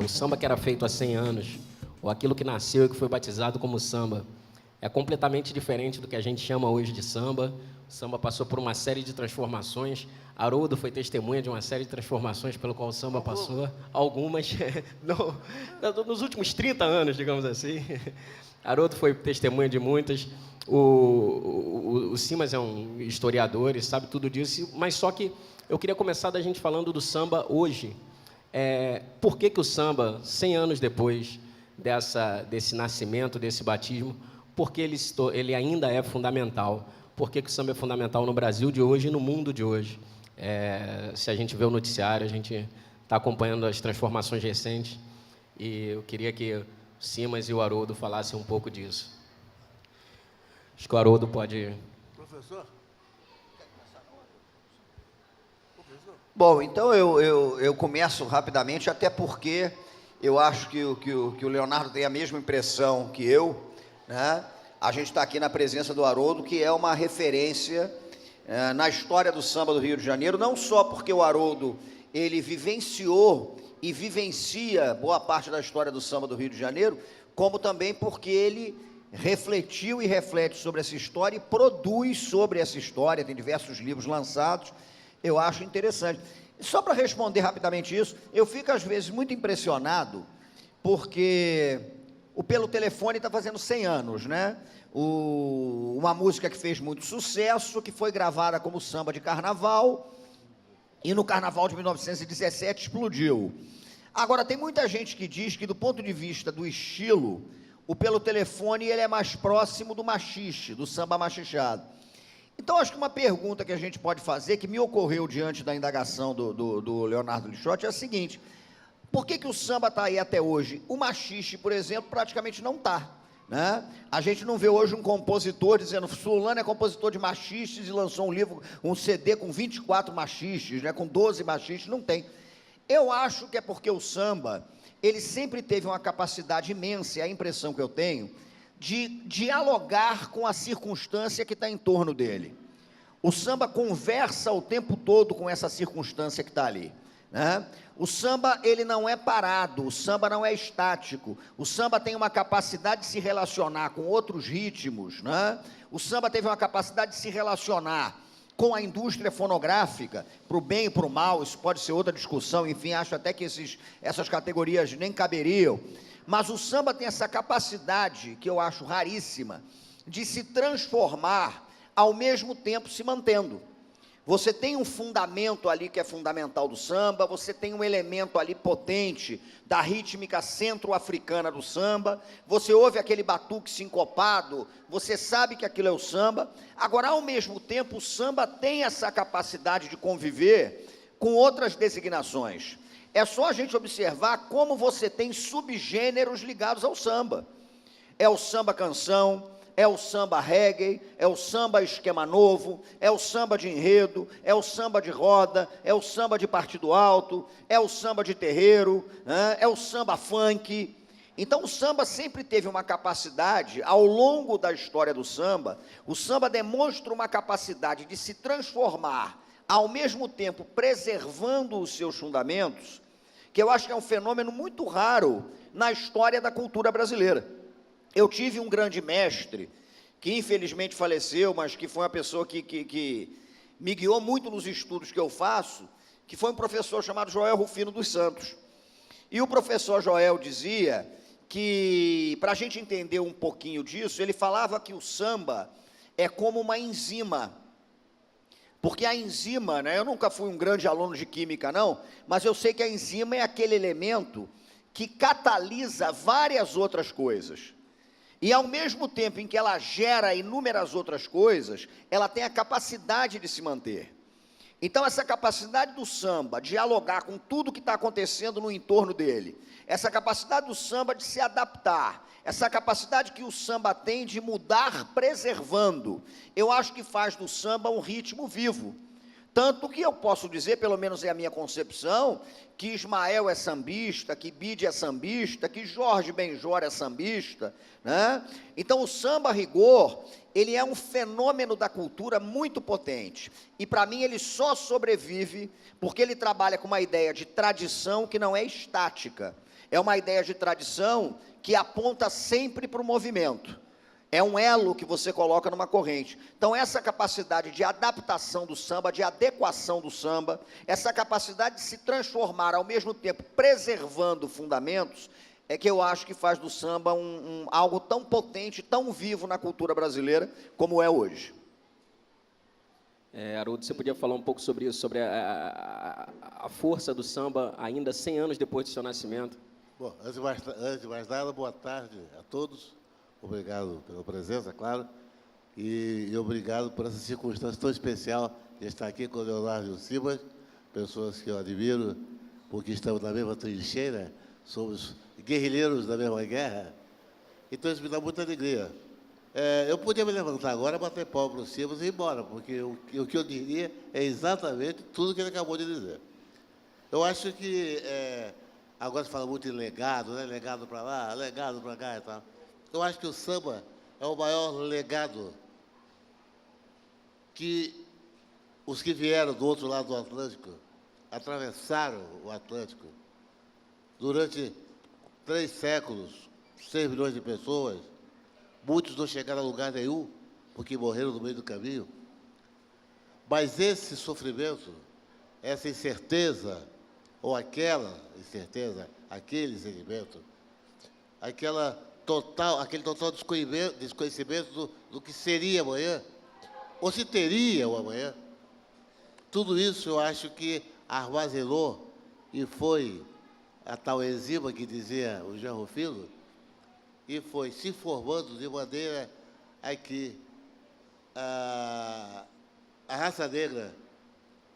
o samba que era feito há 100 anos, ou aquilo que nasceu e que foi batizado como samba, é completamente diferente do que a gente chama hoje de samba. O samba passou por uma série de transformações. Haroldo foi testemunha de uma série de transformações pelo qual o samba passou. Algumas nos últimos 30 anos, digamos assim. Haroldo foi testemunha de muitas. O Simas é um historiador e sabe tudo disso. Mas só que eu queria começar da gente falando do samba hoje. Por que o samba, 100 anos depois desse nascimento, desse batismo, porque ele ainda é fundamental? Por que o samba é fundamental no Brasil de hoje e no mundo de hoje? Se a gente vê o noticiário, a gente está acompanhando as transformações recentes, e eu queria que o Simas e o Haroldo falassem um pouco disso. Acho que o Haroldo pode... Professor? Bom, então eu começo rapidamente, até porque eu acho que o Leonardo tem a mesma impressão que eu, né? A gente está aqui na presença do Haroldo, que é uma referência na história do samba do Rio de Janeiro, não só porque o Haroldo ele vivenciou e vivencia boa parte da história do samba do Rio de Janeiro, como também porque ele refletiu e reflete sobre essa história e produz sobre essa história, tem diversos livros lançados. Eu acho interessante. Só para responder rapidamente isso, eu fico às vezes muito impressionado, porque o Pelo Telefone está fazendo 100 anos, né? Uma música que fez muito sucesso, que foi gravada como samba de carnaval, e no carnaval de 1917 explodiu. Agora, tem muita gente que diz que, do ponto de vista do estilo, o Pelo Telefone ele é mais próximo do machixe, do samba machichado. Então, acho que uma pergunta que a gente pode fazer, que me ocorreu diante da indagação do Leonardo Lixotti, é a seguinte: por que o samba está aí até hoje? O machixe, por exemplo, praticamente não está, né? A gente não vê hoje um compositor dizendo, fulano é compositor de machiches e lançou um livro, um CD com 24 machiches, né, com 12 machiches, não tem. Eu acho que é porque o samba, ele sempre teve uma capacidade imensa, é a impressão que eu tenho, de dialogar com a circunstância que está em torno dele. O samba conversa o tempo todo com essa circunstância que está ali, né? O samba, ele não é parado, o samba não é estático, o samba tem uma capacidade de se relacionar com outros ritmos, né? O samba teve uma capacidade de se relacionar com a indústria fonográfica, para o bem e para o mal, isso pode ser outra discussão, enfim, acho até que essas categorias nem caberiam, mas o samba tem essa capacidade, que eu acho raríssima, de se transformar, ao mesmo tempo se mantendo. Você tem um fundamento ali que é fundamental do samba, você tem um elemento ali potente da rítmica centro-africana do samba, você ouve aquele batuque sincopado, você sabe que aquilo é o samba. Agora, ao mesmo tempo, o samba tem essa capacidade de conviver com outras designações. É só a gente observar como você tem subgêneros ligados ao samba. É o samba-canção, é o samba reggae, é o samba esquema novo, é o samba de enredo, é o samba de roda, é o samba de partido alto, é o samba de terreiro, né? É o samba funk. Então o samba sempre teve uma capacidade, ao longo da história do samba, o samba demonstra uma capacidade de se transformar, ao mesmo tempo preservando os seus fundamentos, que eu acho que é um fenômeno muito raro na história da cultura brasileira. Eu tive um grande mestre, que infelizmente faleceu, mas que foi uma pessoa que me guiou muito nos estudos que eu faço, que foi um professor chamado Joel Rufino dos Santos. E o professor Joel dizia que, para a gente entender um pouquinho disso, ele falava que o samba é como uma enzima. Porque a enzima, né, eu nunca fui um grande aluno de química, não, mas eu sei que a enzima é aquele elemento que catalisa várias outras coisas. E, ao mesmo tempo em que ela gera inúmeras outras coisas, ela tem a capacidade de se manter. Então, essa capacidade do samba de dialogar com tudo que está acontecendo no entorno dele, essa capacidade do samba de se adaptar, essa capacidade que o samba tem de mudar preservando, eu acho que faz do samba um ritmo vivo. Tanto que eu posso dizer, pelo menos é a minha concepção, que Ismael é sambista, que Bide é sambista, que Jorge Benjor é sambista, né? Então o samba a rigor, ele é um fenômeno da cultura muito potente, e para mim ele só sobrevive porque ele trabalha com uma ideia de tradição que não é estática, é uma ideia de tradição que aponta sempre para o movimento. É um elo que você coloca numa corrente. Então, essa capacidade de adaptação do samba, de adequação do samba, essa capacidade de se transformar, ao mesmo tempo, preservando fundamentos, é que eu acho que faz do samba algo tão potente, tão vivo na cultura brasileira, como é hoje. Haroldo, você podia falar um pouco sobre isso, sobre a força do samba ainda 100 anos depois do seu nascimento? Bom, antes de mais nada, boa tarde a todos. Obrigado pela presença, claro, e obrigado por essa circunstância tão especial de estar aqui com o Leonardo Simas, pessoas que eu admiro, porque estamos na mesma trincheira, somos guerrilheiros da mesma guerra, então isso me dá muita alegria. Eu podia me levantar agora, bater pau para o Simas e ir embora, porque o que eu diria é exatamente tudo que ele acabou de dizer. Eu acho que, agora se fala muito em legado, né? Legado para lá, legado para cá e tal. Eu acho que o samba é o maior legado que os que vieram do outro lado do Atlântico, atravessaram o Atlântico, durante 3 séculos, 6 milhões de pessoas, muitos não chegaram a lugar nenhum, porque morreram no meio do caminho. Mas esse sofrimento, essa incerteza, ou aquela incerteza, aquele sentimento, aquele total desconhecimento do que seria amanhã, ou se teria o amanhã, tudo isso eu acho que armazenou e foi a tal enzima que dizia o Jean Rufino, e foi se formando de maneira a que a raça negra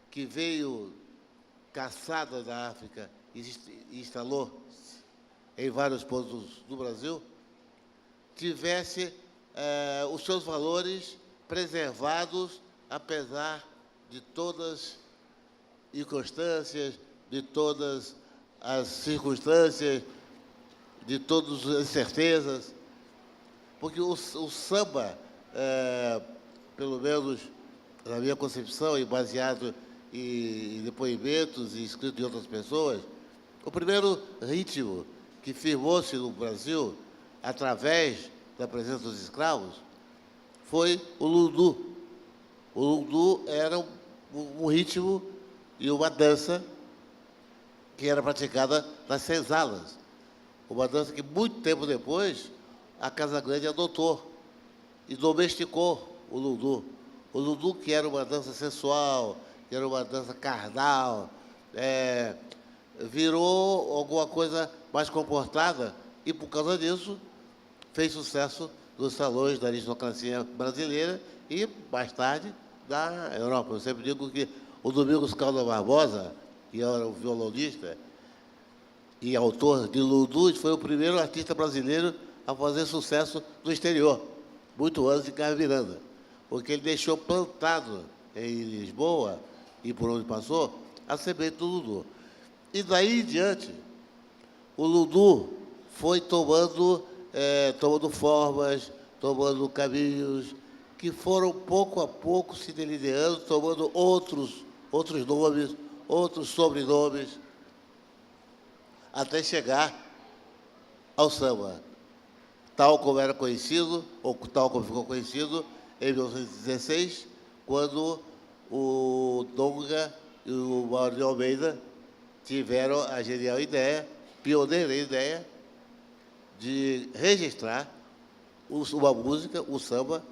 que veio caçada da África e instalou em vários pontos do Brasil, tivesse os seus valores preservados, apesar de todas as inconstâncias, de todas as circunstâncias, de todas as incertezas, porque o samba, pelo menos na minha concepção e baseado em depoimentos e escritos de outras pessoas, o primeiro ritmo que firmou-se no Brasil através da presença dos escravos foi o lundu. O lundu era um ritmo e uma dança que era praticada nas senzalas. Uma dança que, muito tempo depois, a Casa Grande adotou e domesticou o lundu. O lundu, que era uma dança sensual, que era uma dança carnal, virou alguma coisa mais comportada e, por causa disso, fez sucesso nos salões da aristocracia brasileira e, mais tarde, da Europa. Eu sempre digo que o Domingos Caldas Barbosa, que era um violonista e autor de lundu, foi o primeiro artista brasileiro a fazer sucesso no exterior, muito antes de Carlos Miranda, porque ele deixou plantado em Lisboa, e por onde passou, a semente do lundu. E daí em diante, o lundu foi tomando formas, tomando caminhos que foram, pouco a pouco, se delineando, tomando outros nomes, outros sobrenomes, até chegar ao samba, tal como era conhecido, ou tal como ficou conhecido, em 1916, quando o Donga e o Mauro de Almeida tiveram a genial ideia, pioneira ideia, de registrar uma música, o samba,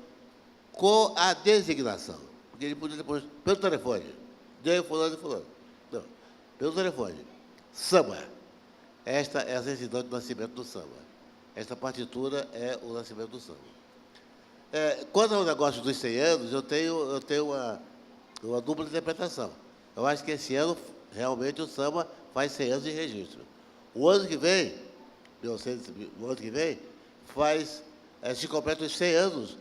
com a designação. Porque ele podia depois, pelo telefone, de fulano e fulano. Não, pelo telefone. Samba. Esta é a certidão de nascimento do samba. Esta partitura é o nascimento do samba. Quanto ao negócio dos 100 anos, eu tenho uma dupla interpretação. Eu acho que esse ano, realmente, o samba faz 100 anos de registro. O ano que vem, se completa os 100 anos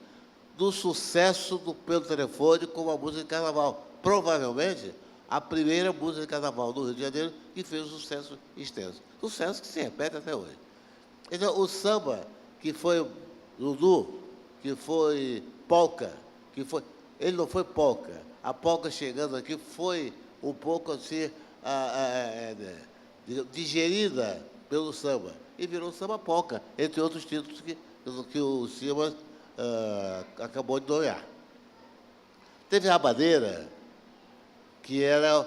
do sucesso do Pelo Telefone com uma música de carnaval, provavelmente, a primeira música de carnaval do Rio de Janeiro que fez um sucesso extenso. Sucesso que se repete até hoje. Então, o samba, que foi Lulu, que foi polca, que foi... Ele não foi polca. A polca chegando aqui foi um pouco assim, digerida pelo samba. E virou samba polca, entre outros títulos que o Simas acabou de nomear. Teve a rabadeira, que era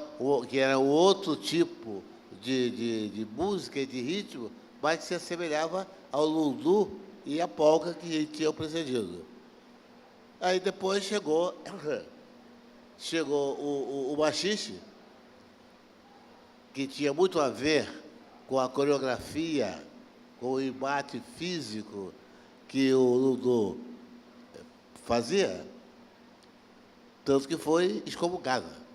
o outro tipo de música e de ritmo, mas que se assemelhava ao lundu e à polca que tinham precedido. Aí depois chegou o machixe, que tinha muito a ver com a coreografia, com o embate físico que o lundu fazia, tanto que foi excomungada.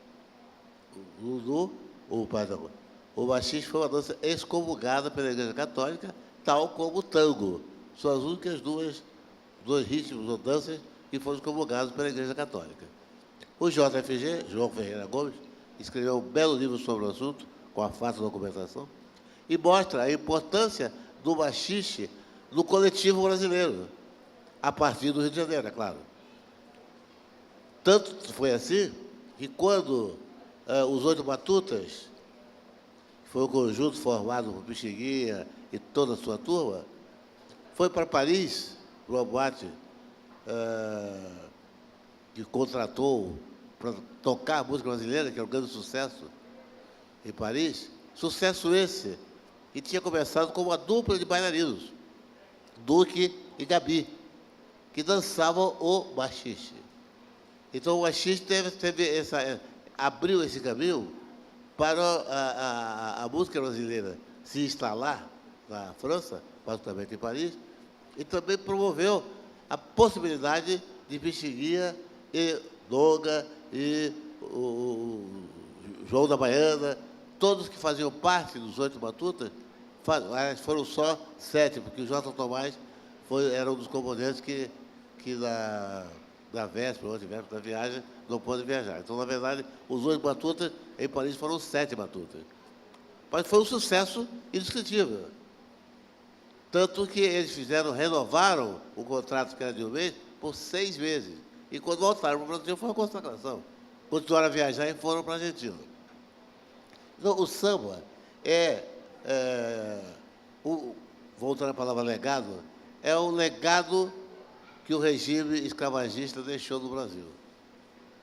O machixe foi uma dança excomungada pela Igreja Católica, tal como o tango. São as únicas dois ritmos ou danças que foram excomungados pela Igreja Católica. O JFG, João Ferreira Gomes, escreveu um belo livro sobre o assunto, com a farta documentação, e mostra a importância do machixe no coletivo brasileiro, a partir do Rio de Janeiro, é claro. Tanto foi assim que quando os Oito Batutas, que foi um conjunto formado por Pixinguinha e toda a sua turma, foi para Paris, para uma boate que contratou para tocar a música brasileira, que era um grande sucesso em Paris. Sucesso esse, que tinha começado com uma dupla de bailarinos, Duque e Gabi, que dançavam o machixe. Então, o machixe abriu esse caminho para a música brasileira se instalar na França, basicamente em Paris, e também promoveu a possibilidade de Pixinguinha e Donga e o João da Baiana, todos que faziam parte dos Oito Batutas, foram só 7, porque o J. Tomás era um dos componentes que da véspera, ou antivéspera da viagem, não pôde viajar. Então, na verdade, os 8 batutas em Paris foram 7 batutas. Mas foi um sucesso indescritível. Tanto que eles renovaram o contrato que era de um mês por 6 meses. E quando voltaram para o Brasil, foi uma consagração. Continuaram a viajar e foram para a Argentina. Então, o samba voltando à palavra legado, é um legado que o regime escravagista deixou no Brasil,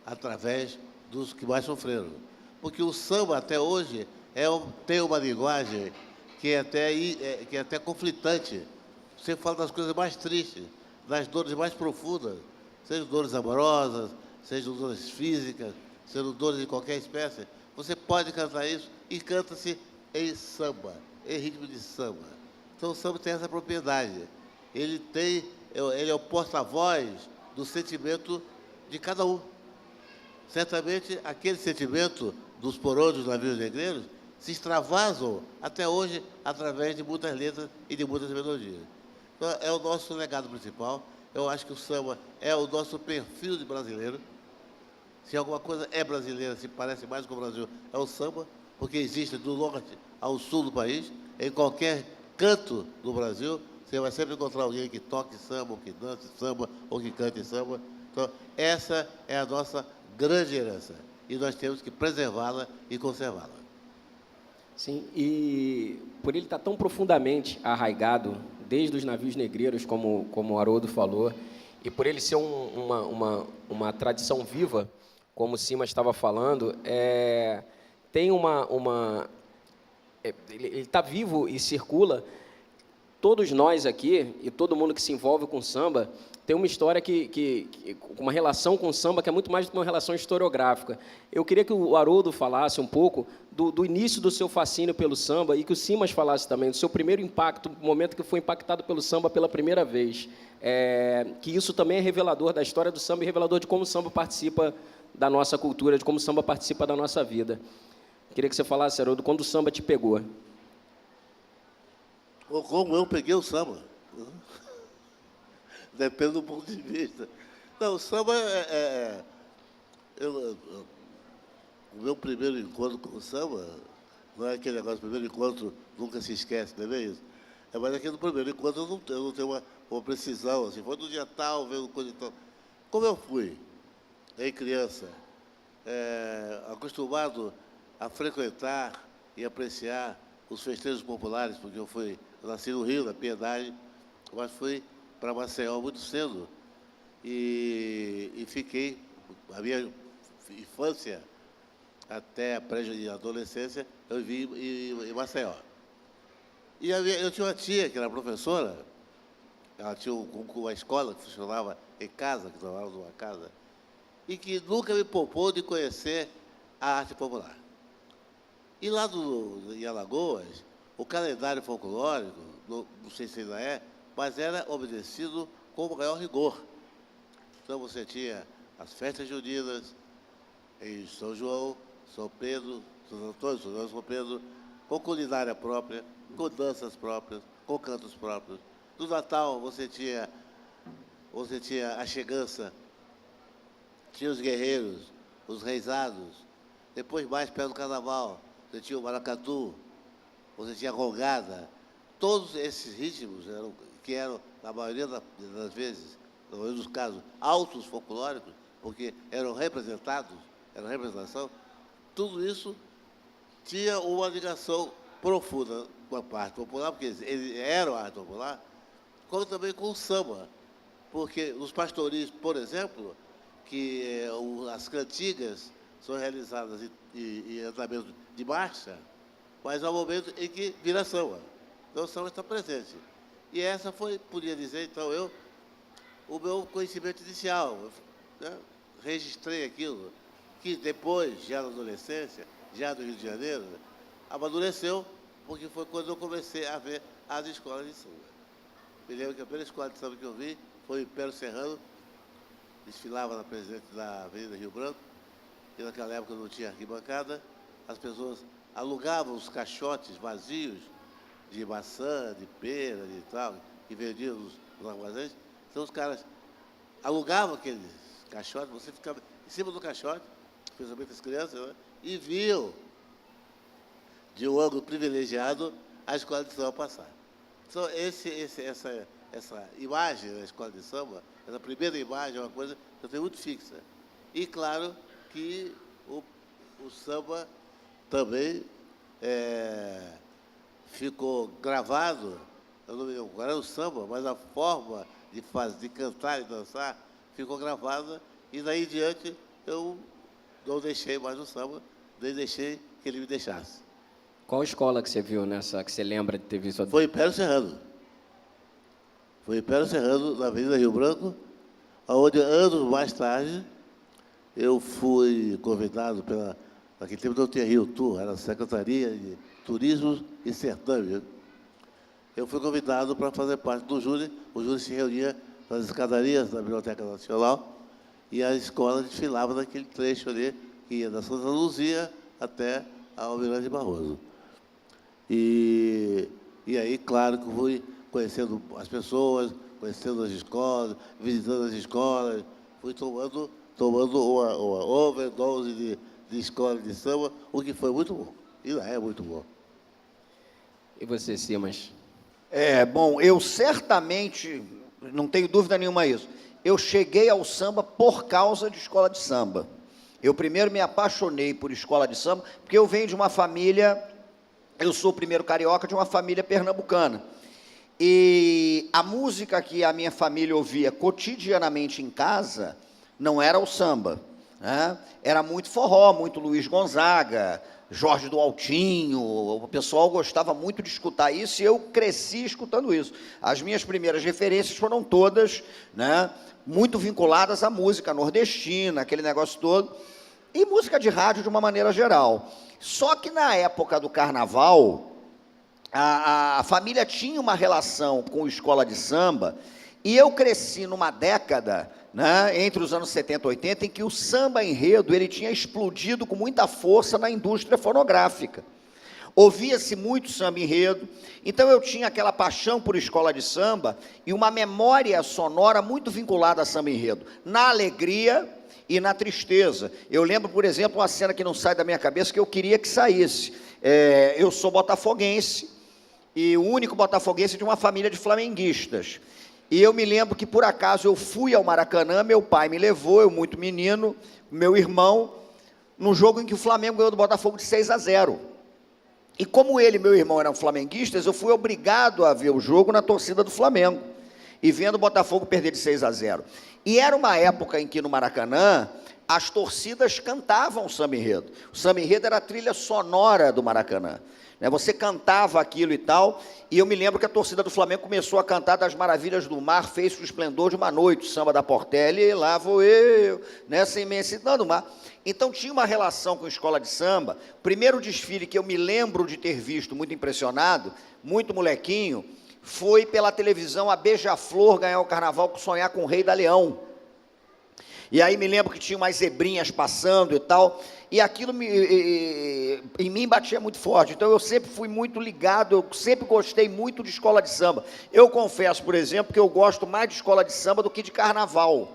através dos que mais sofreram. Porque o samba, até hoje, tem uma linguagem que é até conflitante. Você fala das coisas mais tristes, das dores mais profundas, sejam dores amorosas, sejam dores físicas, sejam dores de qualquer espécie. Você pode cantar isso e canta-se em samba, em ritmo de samba. Então, o samba tem essa propriedade. Ele é o porta-voz do sentimento de cada um. Certamente, aquele sentimento dos porões dos navios negreiros se extravasam até hoje através de muitas letras e de muitas melodias. Então, é o nosso legado principal. Eu acho que o samba é o nosso perfil de brasileiro. Se alguma coisa é brasileira, se parece mais com o Brasil, é o samba, porque existe do norte ao sul do país. Em qualquer canto do Brasil, você vai sempre encontrar alguém que toque samba, ou que dance samba, ou que cante samba. Então, essa é a nossa grande herança. E nós temos que preservá-la e conservá-la. Sim, e por ele estar tão profundamente arraigado, desde os navios negreiros, como o Haroldo falou, e por ele ser uma tradição viva, como o Simas estava falando, tem ele está vivo e circula. Todos nós aqui, e todo mundo que se envolve com samba, tem uma história uma relação com o samba que é muito mais do que uma relação historiográfica. Eu queria que o Haroldo falasse um pouco do início do seu fascínio pelo samba e que o Simas falasse também do seu primeiro impacto, o momento que foi impactado pelo samba pela primeira vez. Que isso também é revelador da história do samba e revelador de como o samba participa da nossa cultura, de como o samba participa da nossa vida. Queria que você falasse, Haroldo, quando o samba te pegou. Ou como eu peguei o samba. Depende do ponto de vista. Não, o samba o meu primeiro encontro com o samba, não é aquele negócio, primeiro encontro nunca se esquece, não é isso? É, mas aqui no primeiro encontro eu não tenho uma precisão, assim, foi no dia tal, vendo coisa e tal. Como eu fui, em criança, acostumado a frequentar e apreciar os festejos populares, porque eu nasci no Rio, na Piedade, mas fui para Maceió muito cedo e fiquei, a minha infância até a pré-adolescência, eu vivi em Maceió. E eu tinha uma tia que era professora, ela tinha uma escola que funcionava em casa, que trabalhava numa casa, e que nunca me poupou de conhecer a arte popular. E lá em Alagoas, o calendário folclórico, não sei se ainda é, mas era obedecido com o maior rigor. Então você tinha as festas juninas em São João, São Pedro, São Antônio, São João, São Pedro, com culinária própria, com danças próprias, com cantos próprios. No Natal você tinha a chegança, tinha os guerreiros, os reisados. Depois, mais perto do Carnaval, você tinha o maracatu, você tinha a rogada. Todos esses ritmos, que eram, na maioria das vezes, na maioria dos casos, autos folclóricos, porque eram representação, tudo isso tinha uma ligação profunda com a parte popular, porque eles eram a arte popular, como também com o samba. Porque nos pastorios, por exemplo, que as cantigas são realizadas em andamento de marcha, mas há um momento em que vira samba. Então o samba está presente. E essa foi, podia dizer, então, o meu conhecimento inicial. Né? Registrei aquilo, que depois, já na adolescência, já no Rio de Janeiro, amadureceu, porque foi quando eu comecei a ver as escolas de samba. Me lembro que a primeira escola de samba que eu vi foi o Império Serrano, desfilava na Presidente da Avenida Rio Branco, e naquela época não tinha arquibancada, as pessoas alugavam os caixotes vazios de maçã, de pera, de tal, que vendiam nos armazéns. Então os caras alugavam aqueles caixotes, você ficava em cima do caixote, especialmente as crianças, né? E viam, de um ângulo privilegiado, a escola de samba passar. Então, essa imagem da escola de samba, essa primeira imagem é uma coisa que eu tenho muito fixa. E, claro, que o samba também ficou gravado, eu não me lembro qual era o samba, mas a forma de cantar e dançar ficou gravada, e daí em diante eu não deixei mais o samba, nem deixei que ele me deixasse. Qual escola que você viu nessa, que você lembra de ter visto? Foi Império Serrano. Foi Império Serrano, na Avenida Rio Branco, onde, anos mais tarde, eu fui convidado naquele tempo não tinha Rio Tour, era a Secretaria de Turismo e Sertânia. Eu fui convidado para fazer parte do júri. O júri se reunia nas escadarias da Biblioteca Nacional e a escola desfilava naquele trecho ali, que ia da Santa Luzia até a Almirante Barroso. E aí, claro, que fui conhecendo as pessoas, conhecendo as escolas, visitando as escolas, fui tomando uma overdose de escola de samba, o que foi muito bom. E lá é muito bom. E você, Simas? Bom, eu certamente, não tenho dúvida nenhuma isso, eu cheguei ao samba por causa de escola de samba. Eu primeiro me apaixonei por escola de samba, porque eu venho de uma família, eu sou o primeiro carioca de uma família pernambucana. E a música que a minha família ouvia cotidianamente em casa não era o samba, né? Era muito forró, muito Luiz Gonzaga, Jorge do Altinho, o pessoal gostava muito de escutar isso e eu cresci escutando isso. As minhas primeiras referências foram todas, né, muito vinculadas à música nordestina, aquele negócio todo, e música de rádio de uma maneira geral. Só que na época do carnaval, a família tinha uma relação com escola de samba, e eu cresci numa década, né, entre os anos 70 e 80, em que o samba enredo ele tinha explodido com muita força na indústria fonográfica. Ouvia-se muito samba enredo, então eu tinha aquela paixão por escola de samba e uma memória sonora muito vinculada a samba enredo, na alegria e na tristeza. Eu lembro, por exemplo, uma cena que não sai da minha cabeça, que eu queria que saísse. Eu sou botafoguense, e o único botafoguense de uma família de flamenguistas. E eu me lembro que, por acaso, eu fui ao Maracanã, meu pai me levou, eu muito menino, meu irmão, num jogo em que o Flamengo ganhou do Botafogo de 6-0. E como ele e meu irmão eram flamenguistas, eu fui obrigado a ver o jogo na torcida do Flamengo, e vendo o Botafogo perder de 6-0. E era uma época em que, no Maracanã, as torcidas cantavam o samba-enredo. O samba-enredo era a trilha sonora do Maracanã. Você cantava aquilo e tal, e eu me lembro que a torcida do Flamengo começou a cantar Das Maravilhas do Mar, fez o esplendor de uma noite, o samba da Portela, e lá vou eu, nessa imensidão do mar. Então tinha uma relação com a escola de samba. O primeiro desfile que eu me lembro de ter visto, muito impressionado, muito molequinho, foi pela televisão a Beija-Flor ganhar o carnaval com Sonhar com o Rei da Leão. E aí me lembro que tinha umas zebrinhas passando e tal, e aquilo em mim batia muito forte. Então eu sempre fui muito ligado, eu sempre gostei muito de escola de samba. Eu confesso, por exemplo, que eu gosto mais de escola de samba do que de carnaval,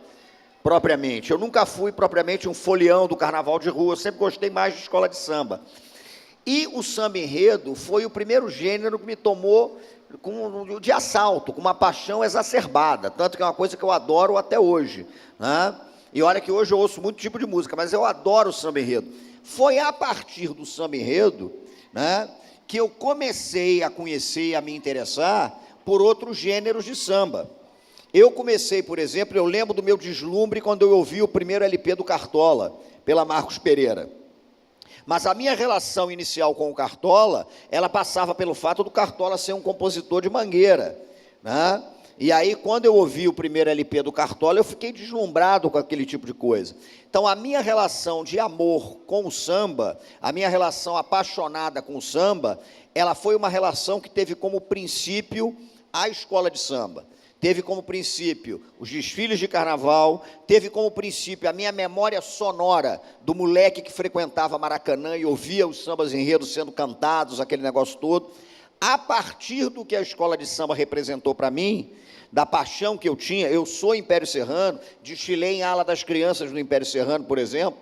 propriamente. Eu nunca fui propriamente um folião do carnaval de rua, eu sempre gostei mais de escola de samba. E o samba-enredo foi o primeiro gênero que me tomou de assalto, com uma paixão exacerbada, tanto que é uma coisa que eu adoro até hoje, né? E olha que hoje eu ouço muito tipo de música, mas eu adoro o samba-enredo. Foi a partir do samba-enredo, né, que eu comecei a conhecer e a me interessar por outros gêneros de samba. Eu comecei, por exemplo, eu lembro do meu deslumbre quando eu ouvi o primeiro LP do Cartola, pela Marcos Pereira. Mas a minha relação inicial com o Cartola, ela passava pelo fato do Cartola ser um compositor de Mangueira, né? E aí, quando eu ouvi o primeiro LP do Cartola, eu fiquei deslumbrado com aquele tipo de coisa. Então, a minha relação de amor com o samba, a minha relação apaixonada com o samba, ela foi uma relação que teve como princípio a escola de samba. Teve como princípio os desfiles de carnaval, teve como princípio a minha memória sonora do moleque que frequentava Maracanã e ouvia os sambas enredos sendo cantados, aquele negócio todo. A partir do que a escola de samba representou para mim, da paixão que eu tinha, eu sou Império Serrano, desfilei em ala das crianças no Império Serrano, por exemplo,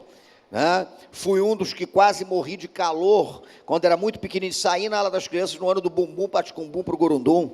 né? Fui um dos que quase morri de calor, quando era muito pequenininho, saí na ala das crianças no ano do Bumbum Paticumbum para o Gurundum,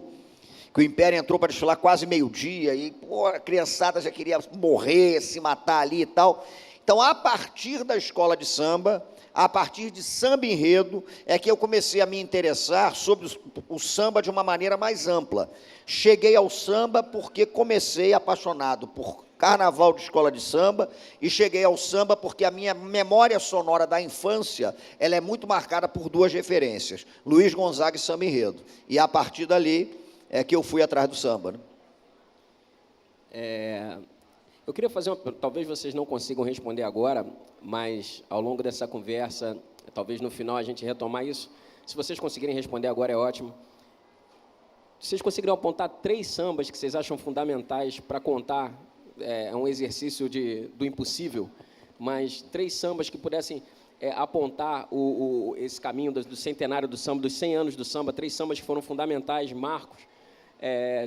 que o Império entrou para desfilar quase meio-dia, e a criançada já queria morrer, se matar ali e tal. Então, a partir da escola de samba, a partir de samba-enredo, é que eu comecei a me interessar sobre o samba de uma maneira mais ampla. Cheguei ao samba porque comecei apaixonado por carnaval de escola de samba, e cheguei ao samba porque a minha memória sonora da infância, ela é muito marcada por duas referências, Luiz Gonzaga e samba-enredo. E a partir dali é que eu fui atrás do samba, né? Eu queria fazer talvez vocês não consigam responder agora, mas ao longo dessa conversa, talvez no final a gente retomar isso. Se vocês conseguirem responder agora é ótimo. Vocês conseguiriam apontar 3 sambas que vocês acham fundamentais para contar, é um exercício do impossível, mas 3 sambas que pudessem apontar esse caminho do centenário do samba, dos 100 anos do samba, 3 sambas que foram fundamentais, marcos.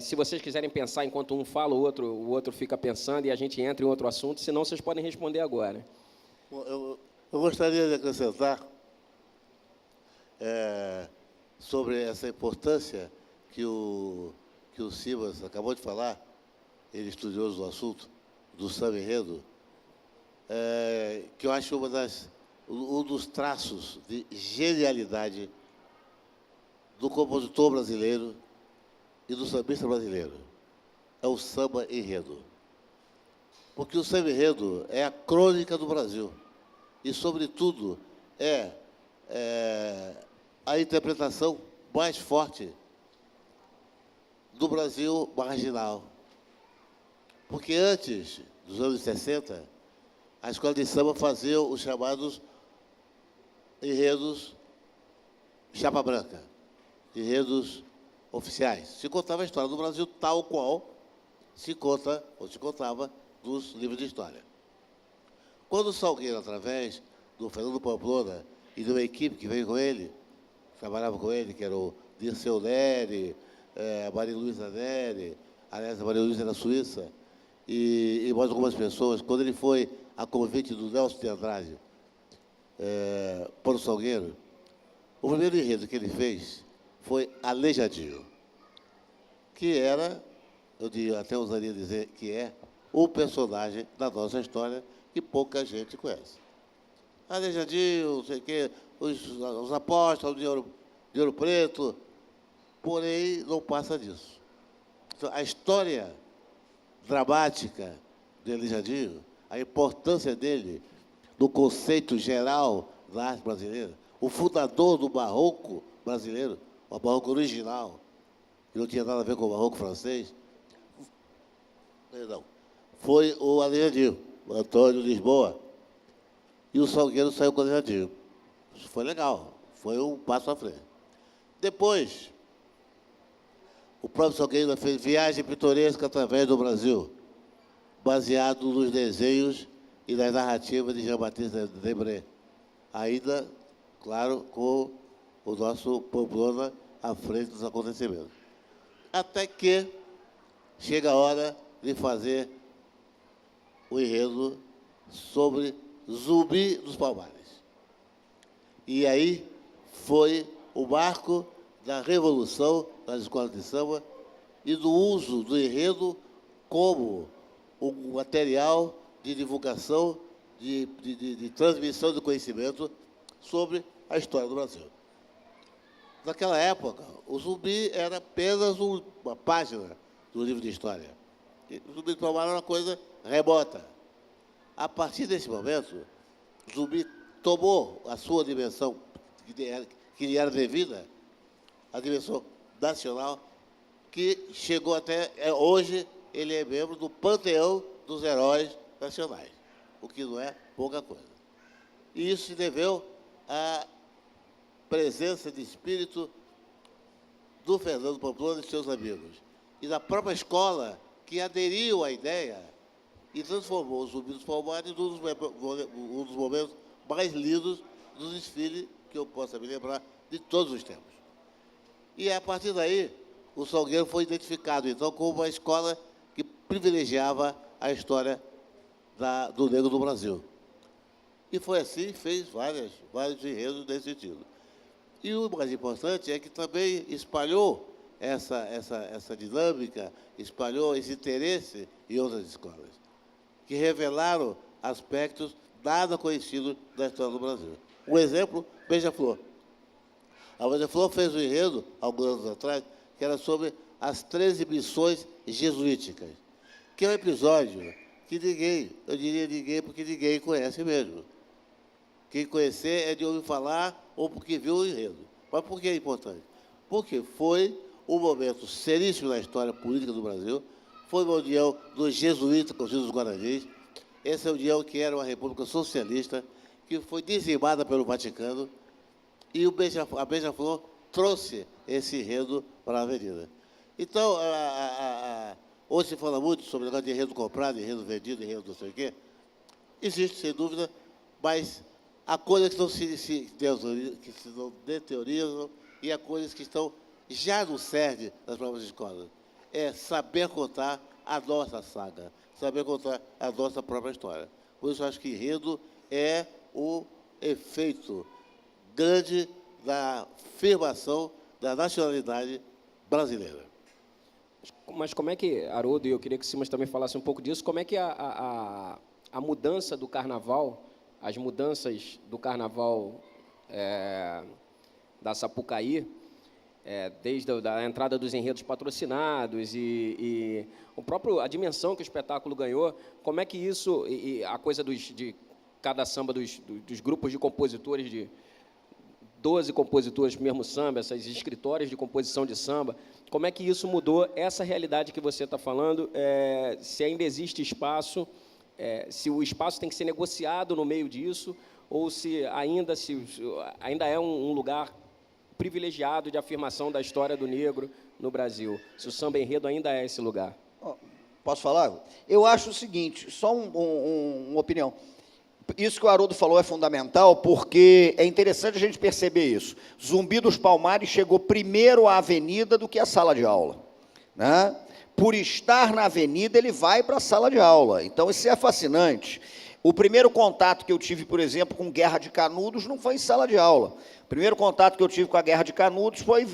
Se vocês quiserem pensar enquanto um fala, o outro fica pensando e a gente entra em outro assunto, senão vocês podem responder agora. Bom, eu gostaria de acrescentar sobre essa importância que o Simas acabou de falar, ele é estudioso do assunto, do samba-enredo, que eu acho um dos traços de genialidade do compositor brasileiro e do sambista brasileiro. É o samba-enredo. Porque o samba-enredo é a crônica do Brasil. E, sobretudo, é a interpretação mais forte do Brasil marginal. Porque antes dos anos 60, a escola de samba fazia os chamados enredos chapa branca, enredos oficiais. Se contava a história do Brasil tal qual se conta, ou se contava, dos livros de história. Quando o Salgueiro, através do Fernando Pamplona e de uma equipe que veio com ele, trabalhava com ele, que era o Dirceu Neri, a Maria Luísa Neri, aliás, a Maria Luísa da Suíça, e mais algumas pessoas, quando ele foi a convite do Nelson de Andrade, para o Salgueiro, o primeiro enredo que ele fez foi Aleijadinho, que era, até ousaria dizer que é, o personagem da nossa história que pouca gente conhece. Aleijadinho, não sei o quê, os apóstolos de Ouro Preto, porém não passa disso. Então, a história dramática de Aleijadinho, a importância dele no conceito geral da arte brasileira, o fundador do barroco brasileiro, o barroco original, que não tinha nada a ver com o barroco francês, perdão, foi o Aleijadinho, o Antônio Lisboa. E o Salgueiro saiu com o Aleijadinho. Isso foi legal, foi um passo à frente. Depois, o próprio Salgueiro fez Viagem Pitoresca através do Brasil, baseado nos desenhos e nas narrativas de Jean-Baptiste Debré. Ainda, claro, com o nosso Pamplona à frente dos acontecimentos. Até que chega a hora de fazer o enredo sobre Zumbi dos Palmares. E aí foi o marco da revolução das escolas de samba e do uso do enredo como um material de divulgação, de transmissão de conhecimento sobre a história do Brasil. Naquela época, o Zumbi era apenas uma página do livro de história. E o Zumbi dos Palmares era uma coisa remota. A partir desse momento, o Zumbi tomou a sua dimensão, que lhe era devida, a dimensão nacional, que chegou até hoje, ele é membro do panteão dos heróis nacionais, o que não é pouca coisa. E isso se deveu à presença de espírito do Fernando Pamplona e seus amigos, e da própria escola, que aderiu à ideia e transformou o Zumbi dos Palmares um dos momentos mais lindos do desfile que eu possa me lembrar de todos os tempos. E, a partir daí, o Salgueiro foi identificado, então, como uma escola que privilegiava a história do negro do Brasil. E foi assim, fez vários enredos nesse sentido. E o mais importante é que também espalhou essa dinâmica, espalhou esse interesse em outras escolas, que revelaram aspectos nada conhecidos da história do Brasil. Um exemplo, Beija-Flor. A Beija-Flor fez um enredo, alguns anos atrás, que era sobre as 13 missões jesuíticas, que é um episódio que ninguém, eu diria ninguém, porque ninguém conhece mesmo. Quem conhecer é de ouvir falar ou porque viu o enredo. Mas por que é importante? Porque foi um momento seríssimo na história política do Brasil, foi uma união dos jesuítas com os guaranis. Essa união que era uma república socialista, que foi dizimada pelo Vaticano, e a Beija-Flor trouxe esse enredo para a avenida. Então, hoje se fala muito sobre o negócio de enredo comprado, enredo vendido, enredo não sei o quê. Existe, sem dúvida, mas há coisas que não se deteriorizam e há coisas que estão já no cerne das próprias escolas. É saber contar a nossa saga, saber contar a nossa própria história. Por isso, eu acho que enredo é o efeito grande da afirmação da nacionalidade brasileira. Mas como é que, Haroldo, e eu queria que o Simas também falasse um pouco disso, como é que a mudança do carnaval, as mudanças do carnaval da Sapucaí, desde a entrada dos enredos patrocinados e a dimensão que o espetáculo ganhou, como é que isso, e a coisa de cada samba, dos grupos de compositores, de 12 compositores do mesmo samba, essas escritórias de composição de samba, como é que isso mudou essa realidade que você está falando, se ainda existe espaço, se o espaço tem que ser negociado no meio disso, ou se ainda é um lugar privilegiado de afirmação da história do negro no Brasil, se o samba enredo ainda é esse lugar. Posso falar? Eu acho o seguinte, só uma opinião. Isso que o Haroldo falou é fundamental, porque é interessante a gente perceber isso. Zumbi dos Palmares chegou primeiro à avenida do que à sala de aula, né? Por estar na avenida, ele vai para a sala de aula. Então, isso é fascinante. O primeiro contato que eu tive, por exemplo, com Guerra de Canudos não foi em sala de aula. O primeiro contato que eu tive com a Guerra de Canudos foi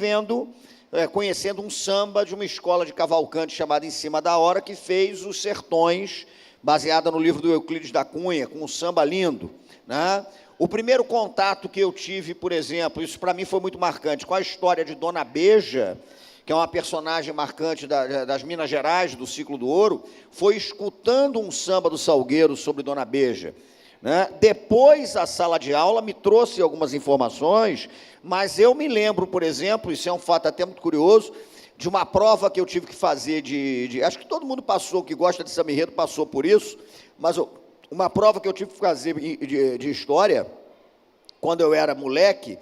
conhecendo um samba de uma escola de Cavalcante chamada Em Cima da Hora, que fez Os Sertões, baseada no livro do Euclides da Cunha, com um samba lindo, né? O primeiro contato que eu tive, por exemplo, isso para mim foi muito marcante, com a história de Dona Beija, que é uma personagem marcante das Minas Gerais, do Ciclo do Ouro, foi escutando um samba do Salgueiro sobre Dona Beija, né? Depois, a sala de aula me trouxe algumas informações, mas eu me lembro, por exemplo, isso é um fato até muito curioso, de uma prova que eu tive que fazer acho que todo mundo passou, que gosta de samba enredo, passou por isso, mas uma prova que eu tive que fazer de história, quando eu era moleque,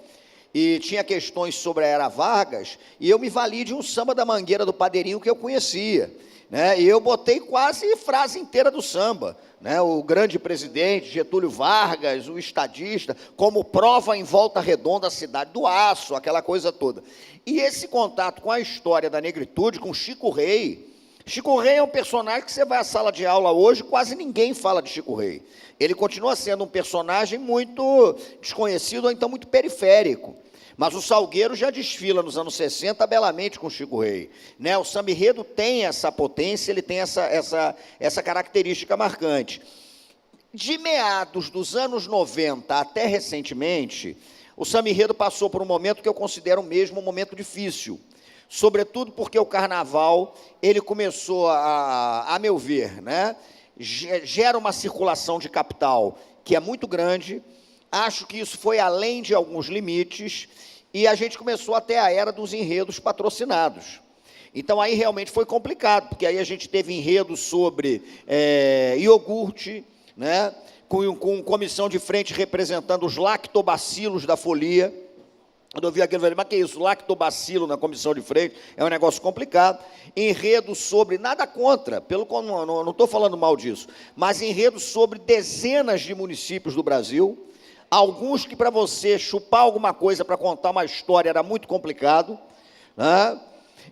e tinha questões sobre a Era Vargas, e eu me vali de um samba da Mangueira do Padeirinho que eu conhecia, né? E eu botei quase frase inteira do samba, né? O grande presidente Getúlio Vargas, o estadista, como prova em Volta Redonda, a cidade do aço, aquela coisa toda. E esse contato com a história da negritude, com Chico Rei. Chico Rei é um personagem que você vai à sala de aula hoje, quase ninguém fala de Chico Rei. Ele continua sendo um personagem muito desconhecido, ou então muito periférico. Mas o Salgueiro já desfila nos anos 60 belamente com Chico Rei, né? O samba enredo tem essa potência, ele tem essa característica marcante. De meados dos anos 90 até recentemente, o samba enredo passou por um momento que eu considero mesmo um momento difícil, sobretudo porque o carnaval, ele começou a meu ver, né? Gera uma circulação de capital que é muito grande. Acho que isso foi além de alguns limites, e a gente começou até a era dos enredos patrocinados. Então, aí realmente foi complicado, porque aí a gente teve enredos sobre iogurte, né, com comissão de frente representando os lactobacilos da folia. Quando eu vi aquilo, eu falei, mas que isso, lactobacilo na comissão de frente, é um negócio complicado. Enredos sobre, nada contra, não estou falando mal disso, mas enredos sobre dezenas de municípios do Brasil, alguns que para você chupar alguma coisa para contar uma história era muito complicado, né?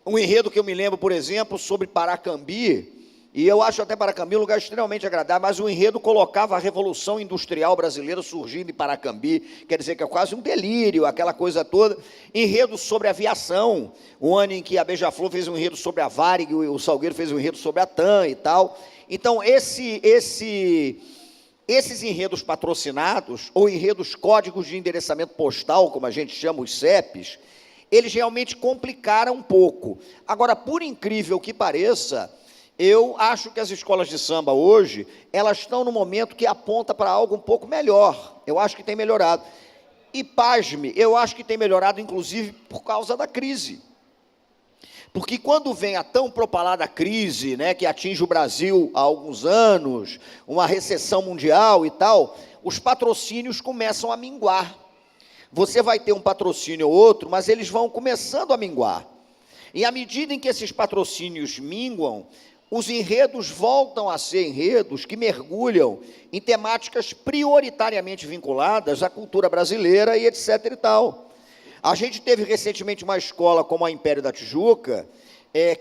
Um enredo que eu me lembro, por exemplo, sobre Paracambi, e eu acho até Paracambi um lugar extremamente agradável, mas o enredo colocava a Revolução Industrial Brasileira surgindo em Paracambi, quer dizer que é quase um delírio, aquela coisa toda. Enredo sobre aviação, o ano em que a Beija-Flor fez um enredo sobre a Varig, o Salgueiro fez um enredo sobre a TAM e tal. Então, esses enredos patrocinados, ou enredos códigos de endereçamento postal, como a gente chama os CEPs, eles realmente complicaram um pouco. Agora, por incrível que pareça, eu acho que as escolas de samba hoje, elas estão no momento que aponta para algo um pouco melhor. Eu acho que tem melhorado. E, pasme, eu acho que tem melhorado, inclusive, por causa da crise. Porque quando vem a tão propalada crise, né, que atinge o Brasil há alguns anos, uma recessão mundial e tal, os patrocínios começam a minguar. Você vai ter um patrocínio ou outro, mas eles vão começando a minguar. E à medida em que esses patrocínios minguam, os enredos voltam a ser enredos que mergulham em temáticas prioritariamente vinculadas à cultura brasileira e etc. e tal. A gente teve recentemente uma escola como a Império da Tijuca,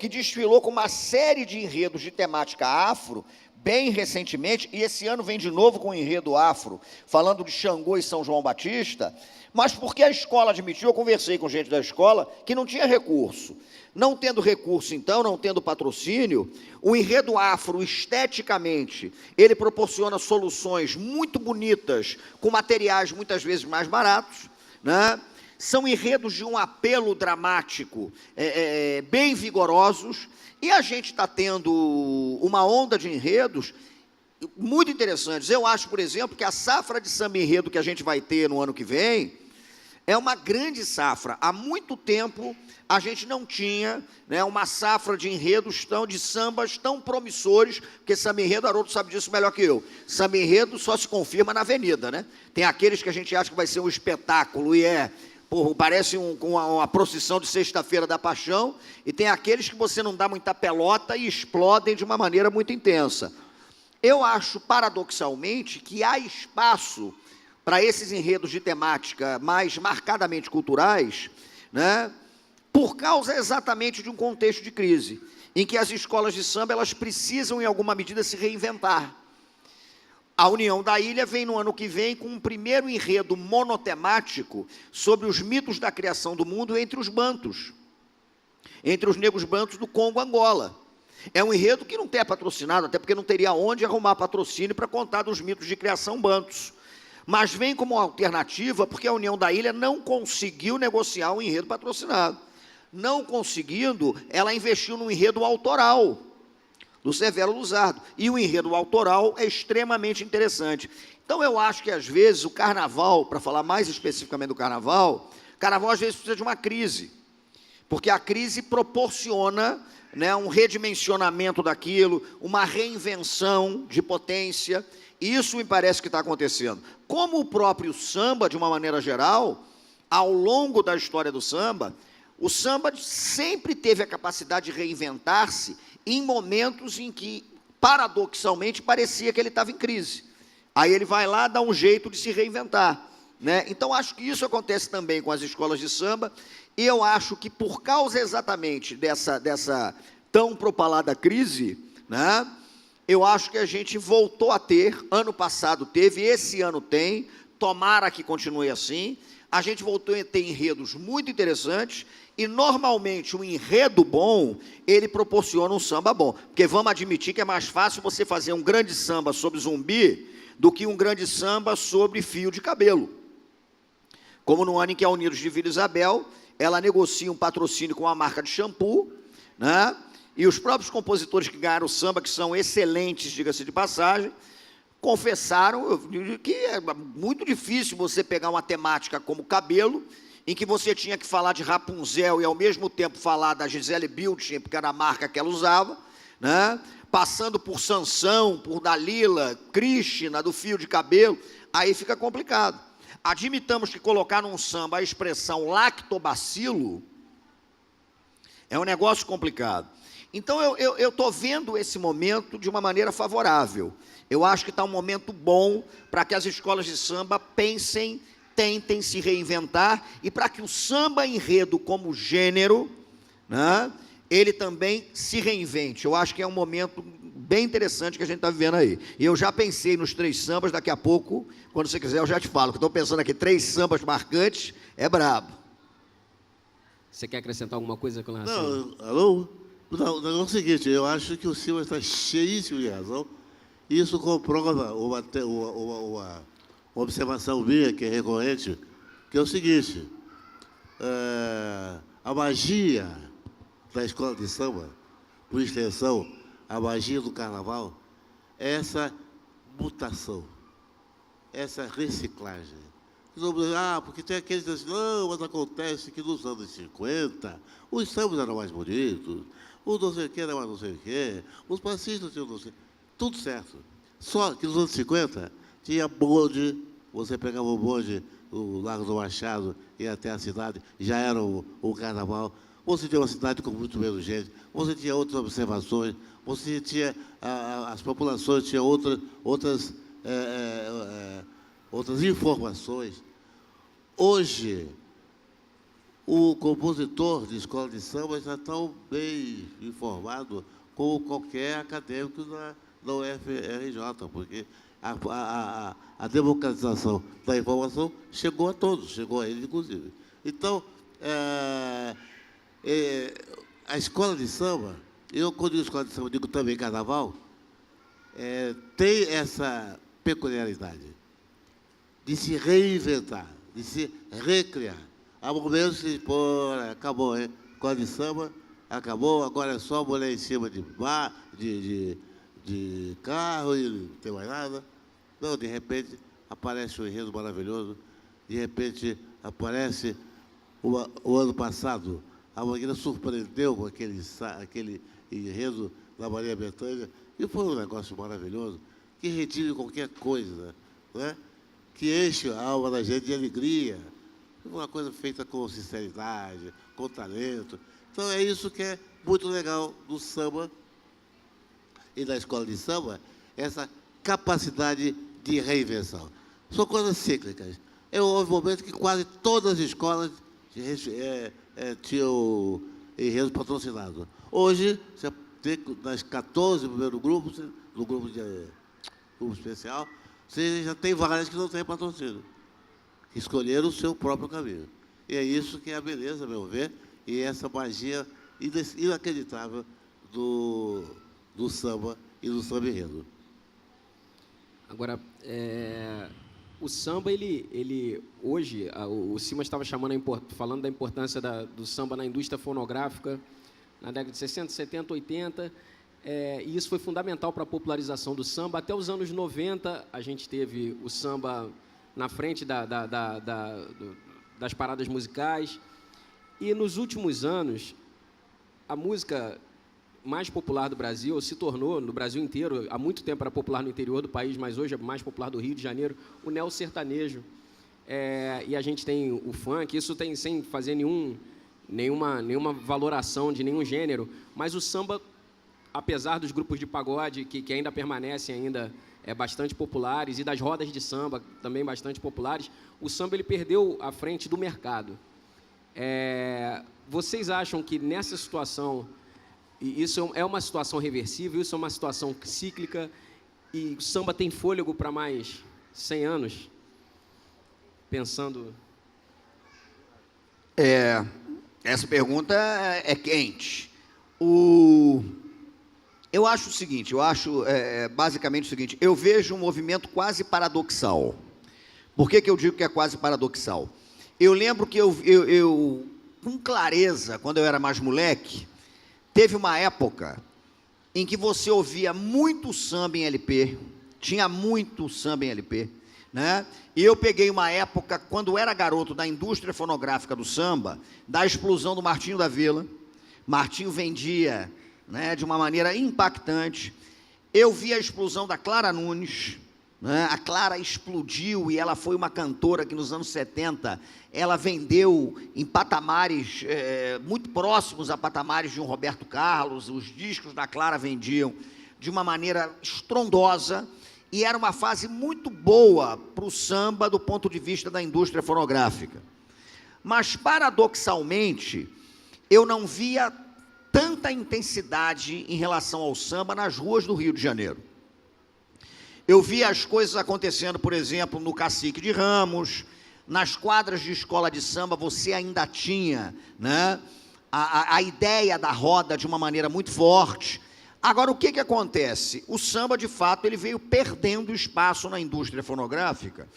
que desfilou com uma série de enredos de temática afro, bem recentemente, e esse ano vem de novo com um enredo afro, falando de Xangô e São João Batista, mas porque a escola admitiu, eu conversei com gente da escola, que não tinha recurso. Não tendo recurso, então, não tendo patrocínio, o enredo afro, esteticamente, ele proporciona soluções muito bonitas, com materiais muitas vezes mais baratos, né? São enredos de um apelo dramático, bem vigorosos, e a gente está tendo uma onda de enredos muito interessantes. Eu acho, por exemplo, que a safra de samba enredo que a gente vai ter no ano que vem é uma grande safra. Há muito tempo a gente não tinha, né, uma safra de enredos de sambas tão promissores, porque samba enredo, Haroldo sabe disso melhor que eu, samba enredo só se confirma na avenida, né? Tem aqueles que a gente acha que vai ser um espetáculo e parece uma procissão de sexta-feira da paixão, e tem aqueles que você não dá muita pelota e explodem de uma maneira muito intensa. Eu acho, paradoxalmente, que há espaço para esses enredos de temática mais marcadamente culturais, né, por causa exatamente de um contexto de crise, em que as escolas de samba elas precisam, em alguma medida, se reinventar. A União da Ilha vem no ano que vem com um primeiro enredo monotemático sobre os mitos da criação do mundo entre os bantus, entre os negros bantus do Congo, Angola. É um enredo que não tem patrocinado, até porque não teria onde arrumar patrocínio para contar dos mitos de criação bantus. Mas vem como alternativa porque a União da Ilha não conseguiu negociar um enredo patrocinado. Não conseguindo, ela investiu num enredo autoral do Severo Luzardo. E o enredo autoral é extremamente interessante. Então, eu acho que, às vezes, o carnaval, para falar mais especificamente do carnaval, às vezes, precisa de uma crise. Porque a crise proporciona, né, um redimensionamento daquilo, uma reinvenção de potência. E isso me parece que está acontecendo. Como o próprio samba, de uma maneira geral, ao longo da história do samba, o samba sempre teve a capacidade de reinventar-se em momentos em que, paradoxalmente, parecia que ele estava em crise. Aí ele vai lá, dá um jeito de se reinventar, né? Então, acho que isso acontece também com as escolas de samba, e eu acho que, por causa exatamente dessa tão propalada crise, né, eu acho que a gente voltou a ter, ano passado teve, esse ano tem, tomara que continue assim, a gente voltou a ter enredos muito interessantes, e normalmente um enredo bom, ele proporciona um samba bom, porque vamos admitir que é mais fácil você fazer um grande samba sobre zumbi, do que um grande samba sobre fio de cabelo. Como no ano em que a Unidos de Vila Isabel, ela negocia um patrocínio com uma marca de shampoo, né? E os próprios compositores que ganharam o samba, que são excelentes, diga-se de passagem, confessaram que é muito difícil você pegar uma temática como cabelo, em que você tinha que falar de Rapunzel e, ao mesmo tempo, falar da Gisele Bündchen, porque era a marca que ela usava, né? Passando por Sansão, por Dalila, Krishna, do fio de cabelo, aí fica complicado. Admitamos que colocar num samba a expressão lactobacilo é um negócio complicado. Então, eu estou vendo esse momento de uma maneira favorável. Eu acho que está um momento bom para que as escolas de samba pensem, tentem se reinventar, e para que o samba enredo como gênero, né, ele também se reinvente. Eu acho que é um momento bem interessante que a gente está vivendo aí. E eu já pensei nos 3 sambas, daqui a pouco, quando você quiser, eu já te falo, que estou pensando aqui, 3 sambas marcantes, é brabo. Você quer acrescentar alguma coisa com relação? Não, alô? Não, o negócio é o seguinte, eu acho que o Silva está cheíssimo de razão, e isso comprova uma observação minha, que é recorrente, que é o seguinte, a magia da escola de samba, por extensão, a magia do carnaval, é essa mutação, essa reciclagem. Porque tem aqueles que dizem, não, mas acontece que nos anos 50, os sambas eram mais bonitos, o não sei o que era mais não sei o que, os passistas tinham não sei o que, tudo certo. Só que nos anos 50 tinha bonde, você pegava o bonde, o Largo do Machado, ia até a cidade, já era o carnaval. Você tinha uma cidade com muito menos gente, você tinha outras observações, você tinha, as populações tinham outras informações. Hoje, o compositor de escola de samba está tão bem informado como qualquer acadêmico da UFRJ, porque a democratização da informação chegou a todos, chegou a ele, inclusive. Então, a escola de samba, quando digo escola de samba, digo também carnaval, tem essa peculiaridade de se reinventar, de se recriar. Há momentos que, pô, acabou, hein? Escola de samba, acabou, agora é só mulher em cima de carro e não tem mais nada. Não, de repente, aparece um enredo maravilhoso, de repente, aparece o ano passado, a Mangueira surpreendeu com aquele enredo da Maria Bethânia, e foi um negócio maravilhoso, que retire qualquer coisa, né? Que enche a alma da gente de alegria, uma coisa feita com sinceridade, com talento. Então, é isso que é muito legal do samba e da escola de samba, essa capacidade de reinvenção. São coisas cíclicas. Houve momentos que quase todas as escolas tinham enredo patrocinado. Hoje, você tem nas 14 primeiros grupos, no grupo especial, Você já tem várias que não têm patrocínio, que escolheram o seu próprio caminho. E é isso que é a beleza, a meu ver, e essa magia inacreditável do samba e do samba enredo. Agora, o samba, ele hoje, o Simas estava falando da importância do samba na indústria fonográfica, na década de 60, 70, 80, e isso foi fundamental para a popularização do samba. Até os anos 90, a gente teve o samba na frente das paradas musicais, e nos últimos anos, a música mais popular do Brasil se tornou, no Brasil inteiro, há muito tempo era popular no interior do país, mas hoje é mais popular do Rio de Janeiro, o neo-sertanejo. E a gente tem o funk, isso tem sem fazer nenhuma valoração de nenhum gênero, mas o samba, apesar dos grupos de pagode, que ainda permanecem ainda bastante populares, e das rodas de samba, também bastante populares, o samba ele perdeu a frente do mercado. Vocês acham que nessa situação, e isso é uma situação reversível, isso é uma situação cíclica, e o samba tem fôlego para mais 100 anos? Pensando... Essa pergunta é quente. Eu acho o seguinte, basicamente o seguinte, eu vejo um movimento quase paradoxal. Por que eu digo que é quase paradoxal? Eu lembro que eu com clareza, quando eu era mais moleque, teve uma época em que você ouvia muito samba em LP, tinha muito samba em LP, né? E eu peguei uma época, quando eu era garoto, da indústria fonográfica do samba, da explosão do Martinho da Vila. Martinho vendia, né, de uma maneira impactante. Eu vi a explosão da Clara Nunes, né? A Clara explodiu e ela foi uma cantora que nos anos 70, ela vendeu em patamares muito próximos a patamares de um Roberto Carlos. Os discos da Clara vendiam de uma maneira estrondosa e era uma fase muito boa para o samba do ponto de vista da indústria fonográfica. Mas, paradoxalmente, eu não via tanta intensidade em relação ao samba nas ruas do Rio de Janeiro. Eu via as coisas acontecendo, por exemplo, no Cacique de Ramos, nas quadras de escola de samba você ainda tinha, né, a ideia da roda de uma maneira muito forte. Agora, o que acontece? O samba, de fato, ele veio perdendo espaço na indústria fonográfica,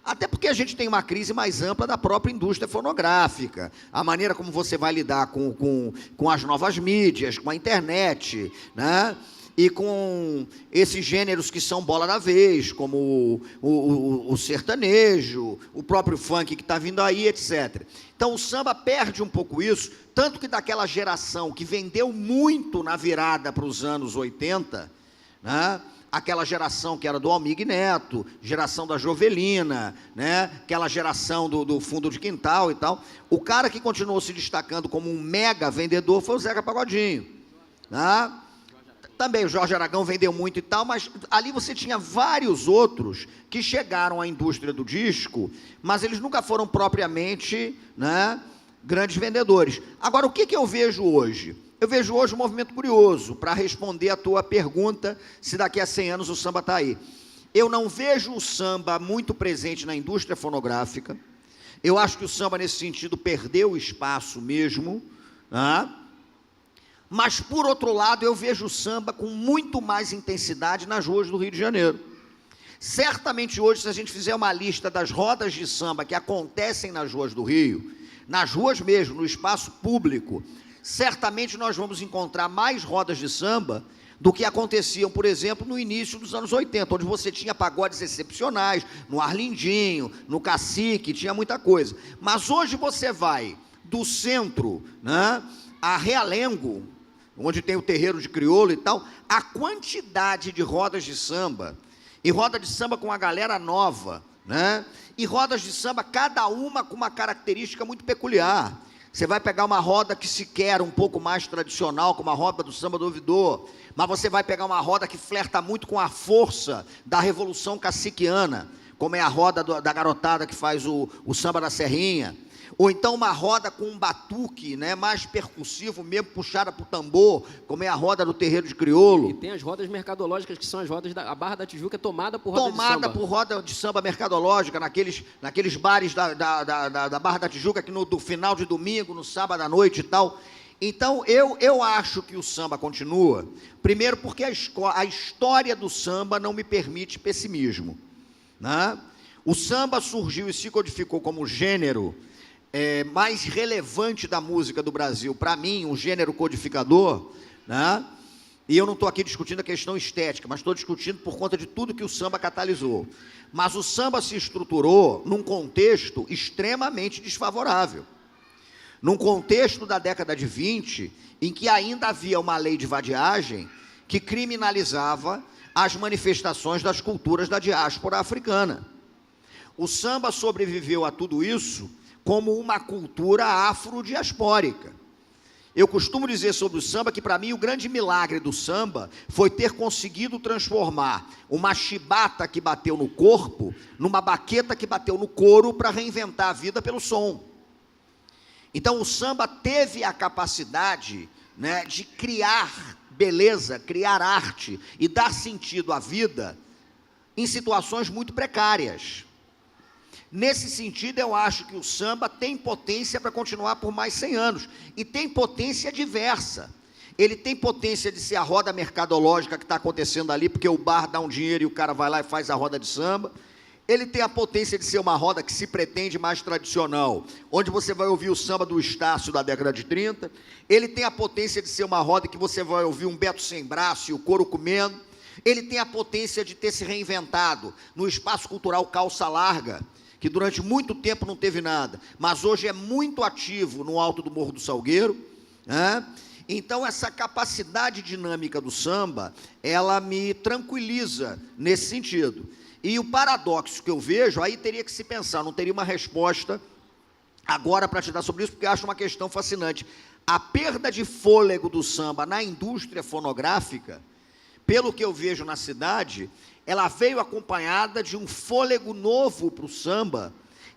até porque a gente tem uma crise mais ampla da própria indústria fonográfica, a maneira como você vai lidar com as novas mídias, com a internet, né? E com esses gêneros que são bola da vez, como o sertanejo, o próprio funk que está vindo aí, etc. Então o samba perde um pouco isso, tanto que daquela geração que vendeu muito na virada para os anos 80, né? Aquela geração que era do Almig Neto, geração da Jovelina, né? Aquela geração do fundo de quintal e tal, o cara que continuou se destacando como um mega vendedor foi o Zeca Pagodinho, né? Também o Jorge Aragão vendeu muito e tal, mas ali você tinha vários outros que chegaram à indústria do disco, mas eles nunca foram propriamente, né, grandes vendedores. Agora, o que eu vejo hoje? Eu vejo hoje um movimento curioso, para responder a tua pergunta, se daqui a 100 anos o samba está aí. Eu não vejo o samba muito presente na indústria fonográfica. Eu acho que o samba, nesse sentido, perdeu espaço mesmo, né? Mas, por outro lado, eu vejo o samba com muito mais intensidade nas ruas do Rio de Janeiro. Certamente hoje, se a gente fizer uma lista das rodas de samba que acontecem nas ruas do Rio, nas ruas mesmo, no espaço público, certamente nós vamos encontrar mais rodas de samba do que aconteciam, por exemplo, no início dos anos 80, onde você tinha pagodes excepcionais, no Arlindinho, no Cacique, tinha muita coisa. Mas hoje você vai do centro, né, a Realengo, onde tem o terreiro de crioulo e tal, a quantidade de rodas de samba, e roda de samba com a galera nova, né? E rodas de samba, cada uma com uma característica muito peculiar. Você vai pegar uma roda que se quer um pouco mais tradicional, como a roda do samba do ouvidor, mas você vai pegar uma roda que flerta muito com a força da Revolução Caciquiana, como é a roda da garotada que faz o samba da Serrinha. Ou então uma roda com um batuque, né, mais percussivo, mesmo puxada por tambor, como é a roda do terreiro de crioulo. E tem as rodas mercadológicas, que são as rodas a Barra da Tijuca é tomada por roda de samba. Tomada por roda de samba mercadológica, naqueles bares da Barra da Tijuca, que no final de domingo, no sábado à noite e tal. Então, eu acho que o samba continua, primeiro porque a história do samba não me permite pessimismo, né? O samba surgiu e se codificou como gênero mais relevante da música do Brasil, para mim, um gênero codificador, né? E eu não estou aqui discutindo a questão estética, mas estou discutindo por conta de tudo que o samba catalisou. Mas o samba se estruturou num contexto extremamente desfavorável. Num contexto da década de 20, em que ainda havia uma lei de vadiagem que criminalizava as manifestações das culturas da diáspora africana. O samba sobreviveu a tudo isso como uma cultura afrodiaspórica. Eu costumo dizer sobre o samba que, para mim, o grande milagre do samba foi ter conseguido transformar uma chibata que bateu no corpo numa baqueta que bateu no couro para reinventar a vida pelo som. Então, o samba teve a capacidade, né, de criar beleza, criar arte e dar sentido à vida em situações muito precárias. Nesse sentido, eu acho que o samba tem potência para continuar por mais 100 anos. E tem potência diversa. Ele tem potência de ser a roda mercadológica que está acontecendo ali, porque o bar dá um dinheiro e o cara vai lá e faz a roda de samba. Ele tem a potência de ser uma roda que se pretende mais tradicional, onde você vai ouvir o samba do Estácio da década de 30. Ele tem a potência de ser uma roda que você vai ouvir um Beto Sem Braço e o Couro Comendo. Ele tem a potência de ter se reinventado no espaço cultural Calça Larga, que durante muito tempo não teve nada, mas hoje é muito ativo no alto do Morro do Salgueiro, né? Então, essa capacidade dinâmica do samba, ela me tranquiliza nesse sentido. E o paradoxo que eu vejo, aí teria que se pensar, não teria uma resposta agora para te dar sobre isso, porque eu acho uma questão fascinante. A perda de fôlego do samba na indústria fonográfica, pelo que eu vejo na cidade, ela veio acompanhada de um fôlego novo para o samba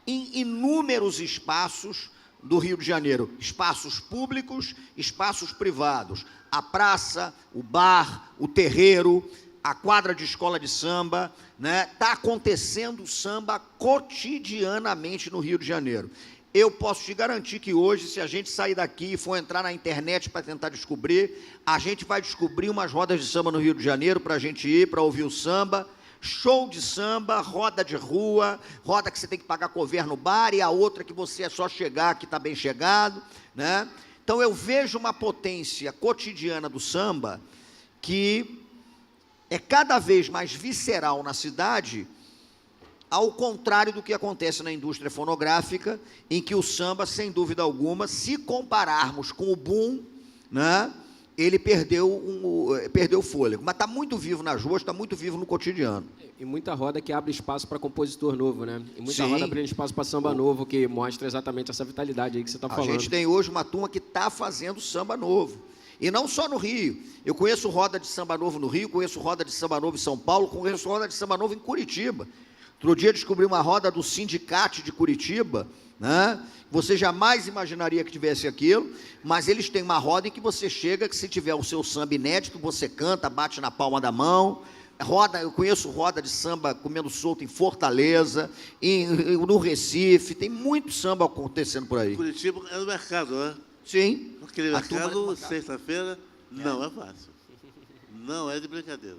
em inúmeros espaços do Rio de Janeiro, espaços públicos, espaços privados, a praça, o bar, o terreiro, a quadra de escola de samba, né? Está acontecendo samba cotidianamente no Rio de Janeiro. Eu posso te garantir que hoje, se a gente sair daqui e for entrar na internet para tentar descobrir, a gente vai descobrir umas rodas de samba no Rio de Janeiro para a gente ir, para ouvir o samba, show de samba, roda de rua, roda que você tem que pagar cover no bar, e a outra que você é só chegar, que está bem chegado, né? Então, eu vejo uma potência cotidiana do samba que é cada vez mais visceral na cidade, ao contrário do que acontece na indústria fonográfica, em que o samba, sem dúvida alguma, se compararmos com o boom, né, ele perdeu o fôlego. Mas está muito vivo nas ruas, está muito vivo no cotidiano. E muita roda que abre espaço para compositor novo, né? E muita Sim. roda abrindo espaço para samba novo, que mostra exatamente essa vitalidade aí que você está falando. A gente tem hoje uma turma que está fazendo samba novo. E não só no Rio. Eu conheço roda de samba novo no Rio, conheço roda de samba novo em São Paulo, conheço roda de samba novo em Curitiba. Outro dia descobri uma roda do Sindicate de Curitiba, né? Você jamais imaginaria que tivesse aquilo, mas eles têm uma roda em que você chega, que se tiver o seu samba inédito, você canta, bate na palma da mão. Eu conheço roda de samba comendo solto em Fortaleza, no Recife, tem muito samba acontecendo por aí. Curitiba é no mercado, né? Sim. Aquele mercado, sexta-feira, não é fácil. Não é de brincadeira.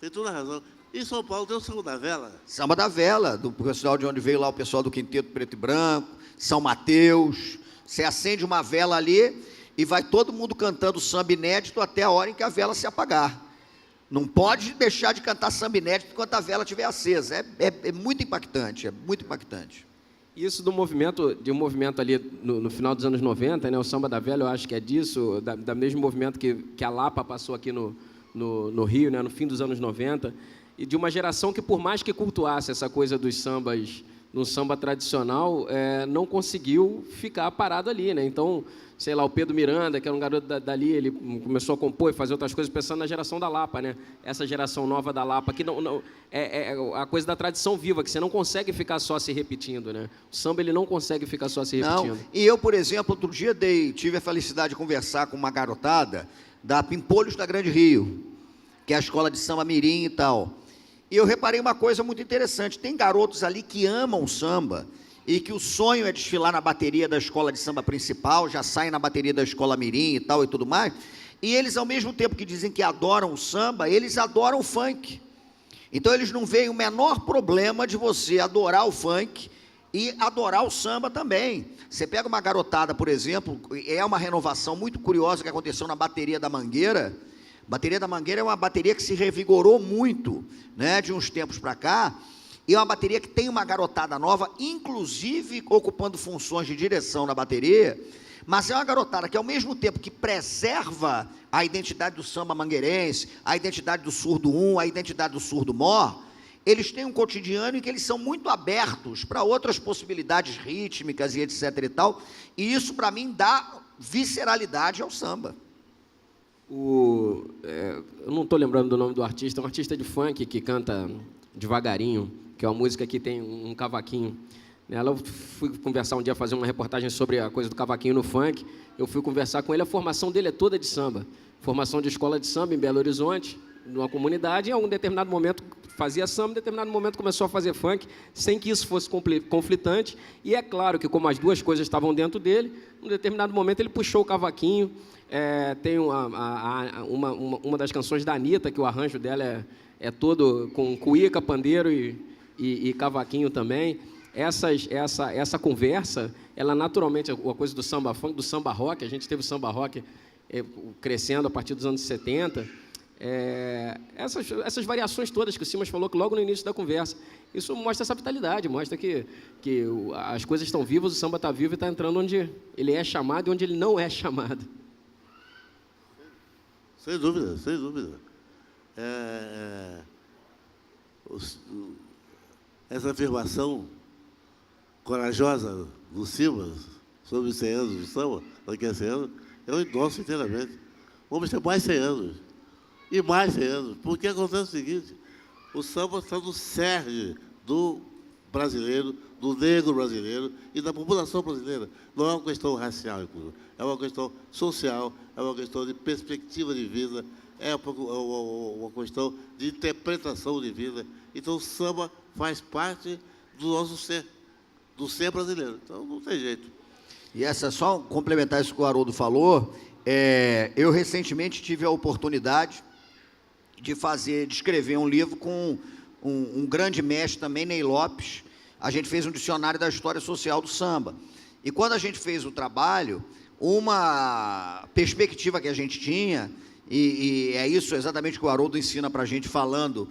Tem toda a razão. Em São Paulo tem o Samba da Vela. Samba da Vela, do pessoal de onde veio lá o pessoal do Quinteto Preto e Branco, São Mateus. Você acende uma vela ali e vai todo mundo cantando samba inédito até a hora em que a vela se apagar. Não pode deixar de cantar samba inédito enquanto a vela estiver acesa. É muito impactante, é muito impactante. Isso de um movimento ali no final dos anos 90, né? O Samba da Vela, eu acho que é disso, da mesmo movimento que a Lapa passou aqui no Rio, né? No fim dos anos 90, e de uma geração que, por mais que cultuasse essa coisa dos sambas no samba tradicional, não conseguiu ficar parado ali, né? Então, sei lá, o Pedro Miranda, que era um garoto dali, ele começou a compor e fazer outras coisas pensando na geração da Lapa, né? Essa geração nova da Lapa, que não é a coisa da tradição viva, que você não consegue ficar só se repetindo, né? O samba, ele não consegue ficar só se repetindo. Não. E eu, por exemplo, outro dia tive a felicidade de conversar com uma garotada da Pimpolhos da Grande Rio, que é a escola de samba mirim e tal. E eu reparei uma coisa muito interessante, tem garotos ali que amam o samba, e que o sonho é desfilar na bateria da escola de samba principal, já saem na bateria da escola mirim e tal e tudo mais, e eles, ao mesmo tempo que dizem que adoram o samba, eles adoram o funk. Então eles não veem o menor problema de você adorar o funk e adorar o samba também. Você pega uma garotada, por exemplo, é uma renovação muito curiosa que aconteceu na bateria da Mangueira. A bateria da Mangueira é uma bateria que se revigorou muito, né, de uns tempos para cá, e é uma bateria que tem uma garotada nova, inclusive ocupando funções de direção na bateria, mas é uma garotada que, ao mesmo tempo que preserva a identidade do samba mangueirense, a identidade do surdo 1, a identidade do surdo mó, eles têm um cotidiano em que eles são muito abertos para outras possibilidades rítmicas e etc e tal, e isso, para mim, dá visceralidade ao samba. Eu não estou lembrando do nome do artista, é um artista de funk que canta devagarinho, que é uma música que tem um cavaquinho. Eu fui conversar um dia, fazer uma reportagem sobre a coisa do cavaquinho no funk, eu fui conversar com ele, a formação dele é toda de samba, formação de escola de samba em Belo Horizonte, numa comunidade, e em um determinado momento fazia samba, em determinado momento começou a fazer funk, sem que isso fosse conflitante, e é claro que como as duas coisas estavam dentro dele, em um determinado momento ele puxou o cavaquinho. Tem uma das canções da Anitta, que o arranjo dela é todo com cuíca, pandeiro e cavaquinho também. Essa conversa, ela naturalmente, a coisa do samba funk, do samba rock, a gente teve o samba rock crescendo a partir dos anos 70, essas variações todas que o Simas falou que logo no início da conversa, isso mostra essa vitalidade, mostra que as coisas estão vivas, o samba está vivo e está entrando onde ele é chamado e onde ele não é chamado. Sem dúvida, sem dúvida. Essa afirmação corajosa do Simas sobre os 100 anos do samba, daqui a 100 anos, eu endosso inteiramente. Vamos ter mais 100 anos. E mais 100 anos. Porque acontece o seguinte, o samba está no cerne do brasileiro, do negro brasileiro e da população brasileira. Não é uma questão racial, inclusive. É uma questão social, é uma questão de perspectiva de vida, é uma questão de interpretação de vida. Então, o samba faz parte do nosso ser, do ser brasileiro. Então, não tem jeito. E só complementar isso que o Haroldo falou, eu recentemente tive a oportunidade de escrever um livro com um grande mestre também, Ney Lopes. A gente fez um dicionário da história social do samba. E quando a gente fez o trabalho, uma perspectiva que a gente tinha, e é isso exatamente que o Haroldo ensina para a gente falando,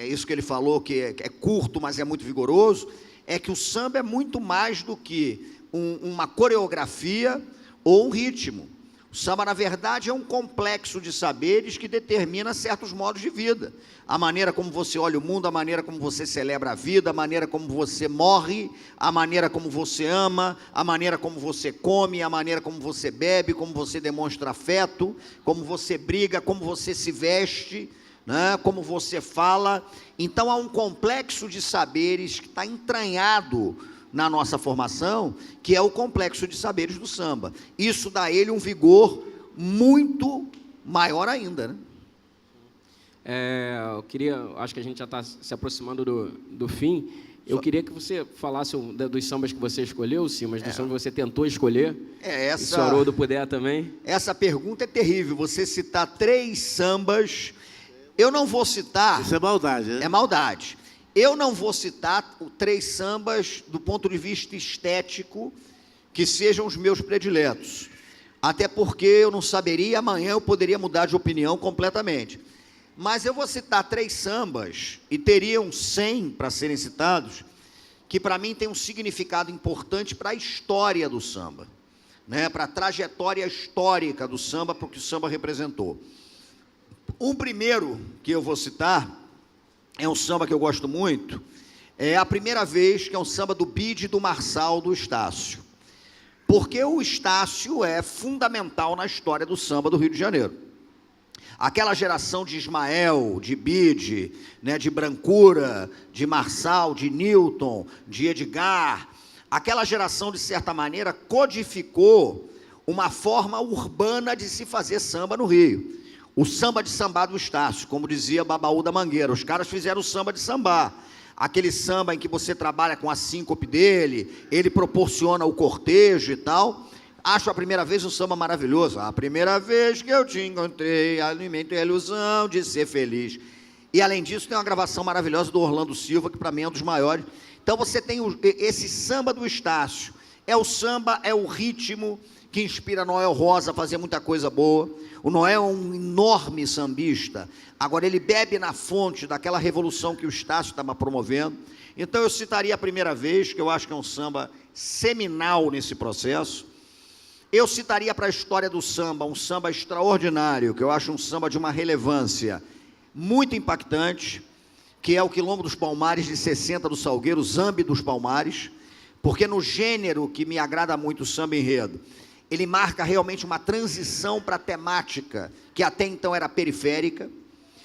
isso que ele falou, que é curto, mas é muito vigoroso, é que o samba é muito mais do que uma coreografia ou um ritmo. O samba, na verdade, é um complexo de saberes que determina certos modos de vida. A maneira como você olha o mundo, a maneira como você celebra a vida, a maneira como você morre, a maneira como você ama, a maneira como você come, a maneira como você bebe, como você demonstra afeto, como você briga, como você se veste, né, como você fala. Então, há um complexo de saberes que está entranhado na nossa formação, que é o complexo de saberes do samba. Isso dá a ele um vigor muito maior ainda, né? Acho que a gente já está se aproximando do fim. Eu queria que você falasse dos sambas que você escolheu, Simas, dos sambas que você tentou escolher. Se o Haroldo puder também. Essa pergunta é terrível, você citar 3 sambas. Eu não vou citar... Isso é maldade, né? É maldade. Eu não vou citar 3 sambas do ponto de vista estético que sejam os meus prediletos. Até porque eu não saberia, amanhã eu poderia mudar de opinião completamente. Mas eu vou citar 3 sambas, e teriam 100 para serem citados, que para mim tem um significado importante para a história do samba, né? Para a trajetória histórica do samba, para o que o samba representou. O primeiro que eu vou citar é um samba que eu gosto muito, É a primeira vez que é um samba do Bide, do Marçal, do Estácio. Porque o Estácio é fundamental na história do samba do Rio de Janeiro. Aquela geração de Ismael, de Bide, né, de Brancura, de Marçal, de Newton, de Edgar, aquela geração, de certa maneira, codificou uma forma urbana de se fazer samba no Rio. O samba de samba do Estácio, como dizia Babaú da Mangueira, os caras fizeram o samba de samba. Aquele samba em que você trabalha com a síncope dele, ele proporciona o cortejo e tal. Acho a primeira vez um samba maravilhoso. A primeira vez que eu te encontrei, alimentei a ilusão de ser feliz. E, além disso, tem uma gravação maravilhosa do Orlando Silva, que para mim é um dos maiores. Então, você tem esse samba do Estácio. É o samba, é o ritmo que inspira Noel Rosa a fazer muita coisa boa. O Noel é um enorme sambista. Agora, ele bebe na fonte daquela revolução que o Estácio estava promovendo. Então, eu citaria a primeira vez, que eu acho que é um samba seminal nesse processo. Eu citaria para a história do samba, um samba extraordinário, que eu acho um samba de uma relevância muito impactante, que é o Quilombo dos Palmares de 60 do Salgueiro, Zambi dos Palmares, porque no gênero que me agrada muito, o samba enredo, ele marca realmente uma transição para a temática, que até então era periférica,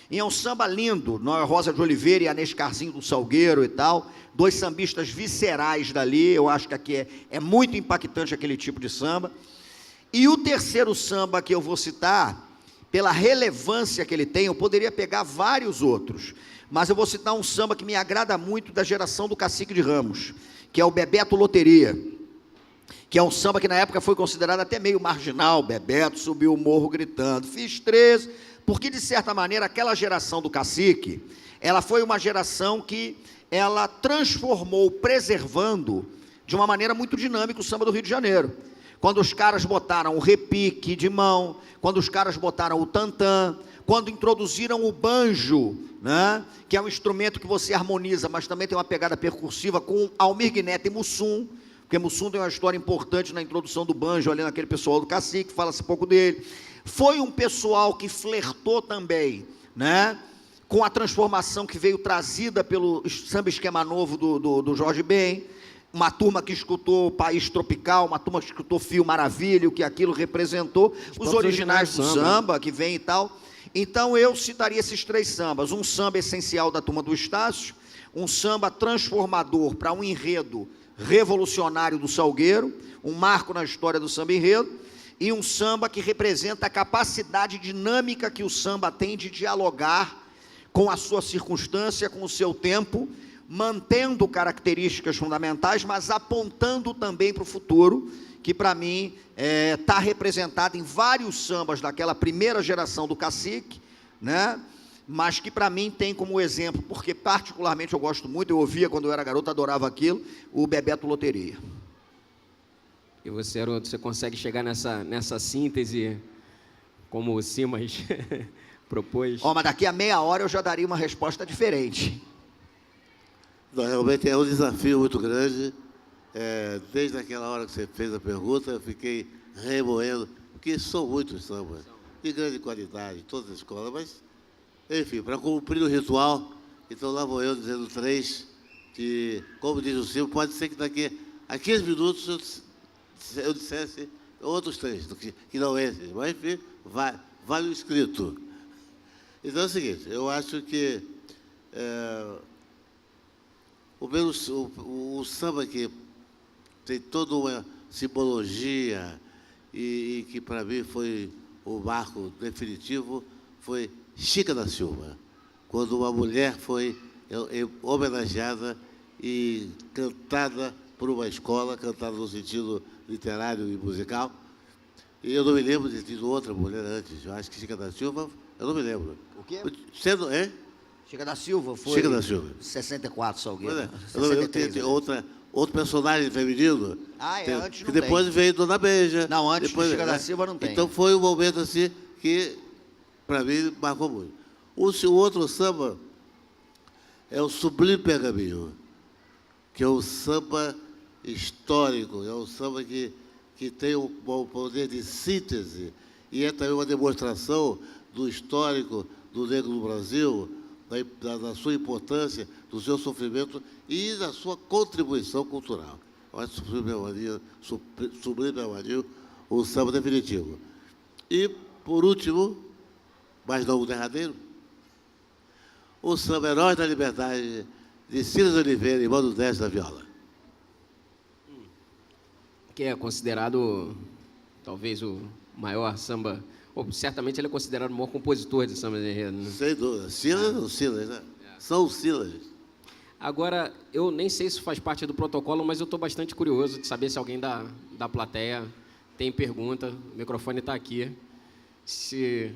e é um samba lindo, Noel Rosa de Oliveira e Anês Carzinho do Salgueiro e tal, dois sambistas viscerais dali, eu acho que aqui é muito impactante aquele tipo de samba. E o terceiro samba que eu vou citar, pela relevância que ele tem, eu poderia pegar vários outros, mas eu vou citar um samba que me agrada muito, da geração do Cacique de Ramos, que é o Bebeto Loteria, que é um samba que na época foi considerado até meio marginal. Bebeto subiu o morro gritando, fiz 13, porque de certa maneira aquela geração do Cacique, ela foi uma geração que ela transformou, preservando de uma maneira muito dinâmica o samba do Rio de Janeiro. Quando os caras botaram o repique de mão, quando os caras botaram o tantã, quando introduziram o banjo, né, que é um instrumento que você harmoniza, mas também tem uma pegada percussiva, com Almir Guineto e Mussum, porque Mussum tem uma história importante na introdução do banjo, ali naquele pessoal do Cacique, fala-se pouco dele. Foi um pessoal que flertou também, né, com a transformação que veio trazida pelo samba esquema novo do Jorge Ben, uma turma que escutou o País Tropical, uma turma que escutou Fio Maravilha, o que aquilo representou, os originais do samba que vem e tal. Então eu citaria esses três sambas: um samba essencial da turma do Estácio, um samba transformador para um enredo revolucionário do Salgueiro, um marco na história do samba enredo, e um samba que representa a capacidade dinâmica que o samba tem de dialogar com a sua circunstância, com o seu tempo, mantendo características fundamentais, mas apontando também para o futuro, que para mim está representado em vários sambas daquela primeira geração do Cacique, né? Mas que para mim tem como exemplo, porque particularmente eu gosto muito, eu ouvia quando eu era garoto, adorava aquilo, o Bebeto Loteria. E você, Haroldo, você consegue chegar nessa síntese, como o Simas propôs? Mas daqui a meia hora eu já daria uma resposta diferente. Não, realmente é um desafio muito grande. Desde aquela hora que você fez a pergunta, eu fiquei remoendo, porque são muitos sambas, de grande qualidade, todas as escolas, mas, enfim, para cumprir o ritual, então lá vou eu dizendo 3, que, como diz o Silvio, pode ser que daqui a 15 minutos eu dissesse outros 3, que não esses, mas, enfim, vale o escrito. Então é o seguinte, eu acho que o samba que tem toda uma simbologia e que para mim foi o marco definitivo, foi Chica da Silva, quando uma mulher foi homenageada e cantada por uma escola, cantada no sentido literário e musical. E eu não me lembro de ter tido outra mulher antes. Eu acho que Chica da Silva, eu não me lembro. O quê? Chica da Silva foi... Chica da Silva. 64, Salgueiro. Eu não me lembro de ter outro personagem feminino. Antes que depois veio Dona Beija. Não, antes de Chica da Silva não tem. Então foi um momento assim que, para mim, marcou muito. O outro samba é o Sublime Pergaminho, que é um samba histórico, é um samba que tem um poder de síntese e é também uma demonstração do histórico do negro no Brasil, da sua importância, do seu sofrimento e da sua contribuição cultural. Mas Sublime Harmonia, o samba definitivo. E, por último, mas não o derradeiro, o samba Heróis da Liberdade, de Silas Oliveira e Mano 10 da viola. Que é considerado, talvez, o maior samba, ou certamente ele é considerado o maior compositor de samba de enredo, né? Sem dúvida. Silas ou Silas, né? São os Silas. Agora, eu nem sei se faz parte do protocolo, mas eu estou bastante curioso de saber se alguém da plateia tem pergunta. O microfone está aqui. Que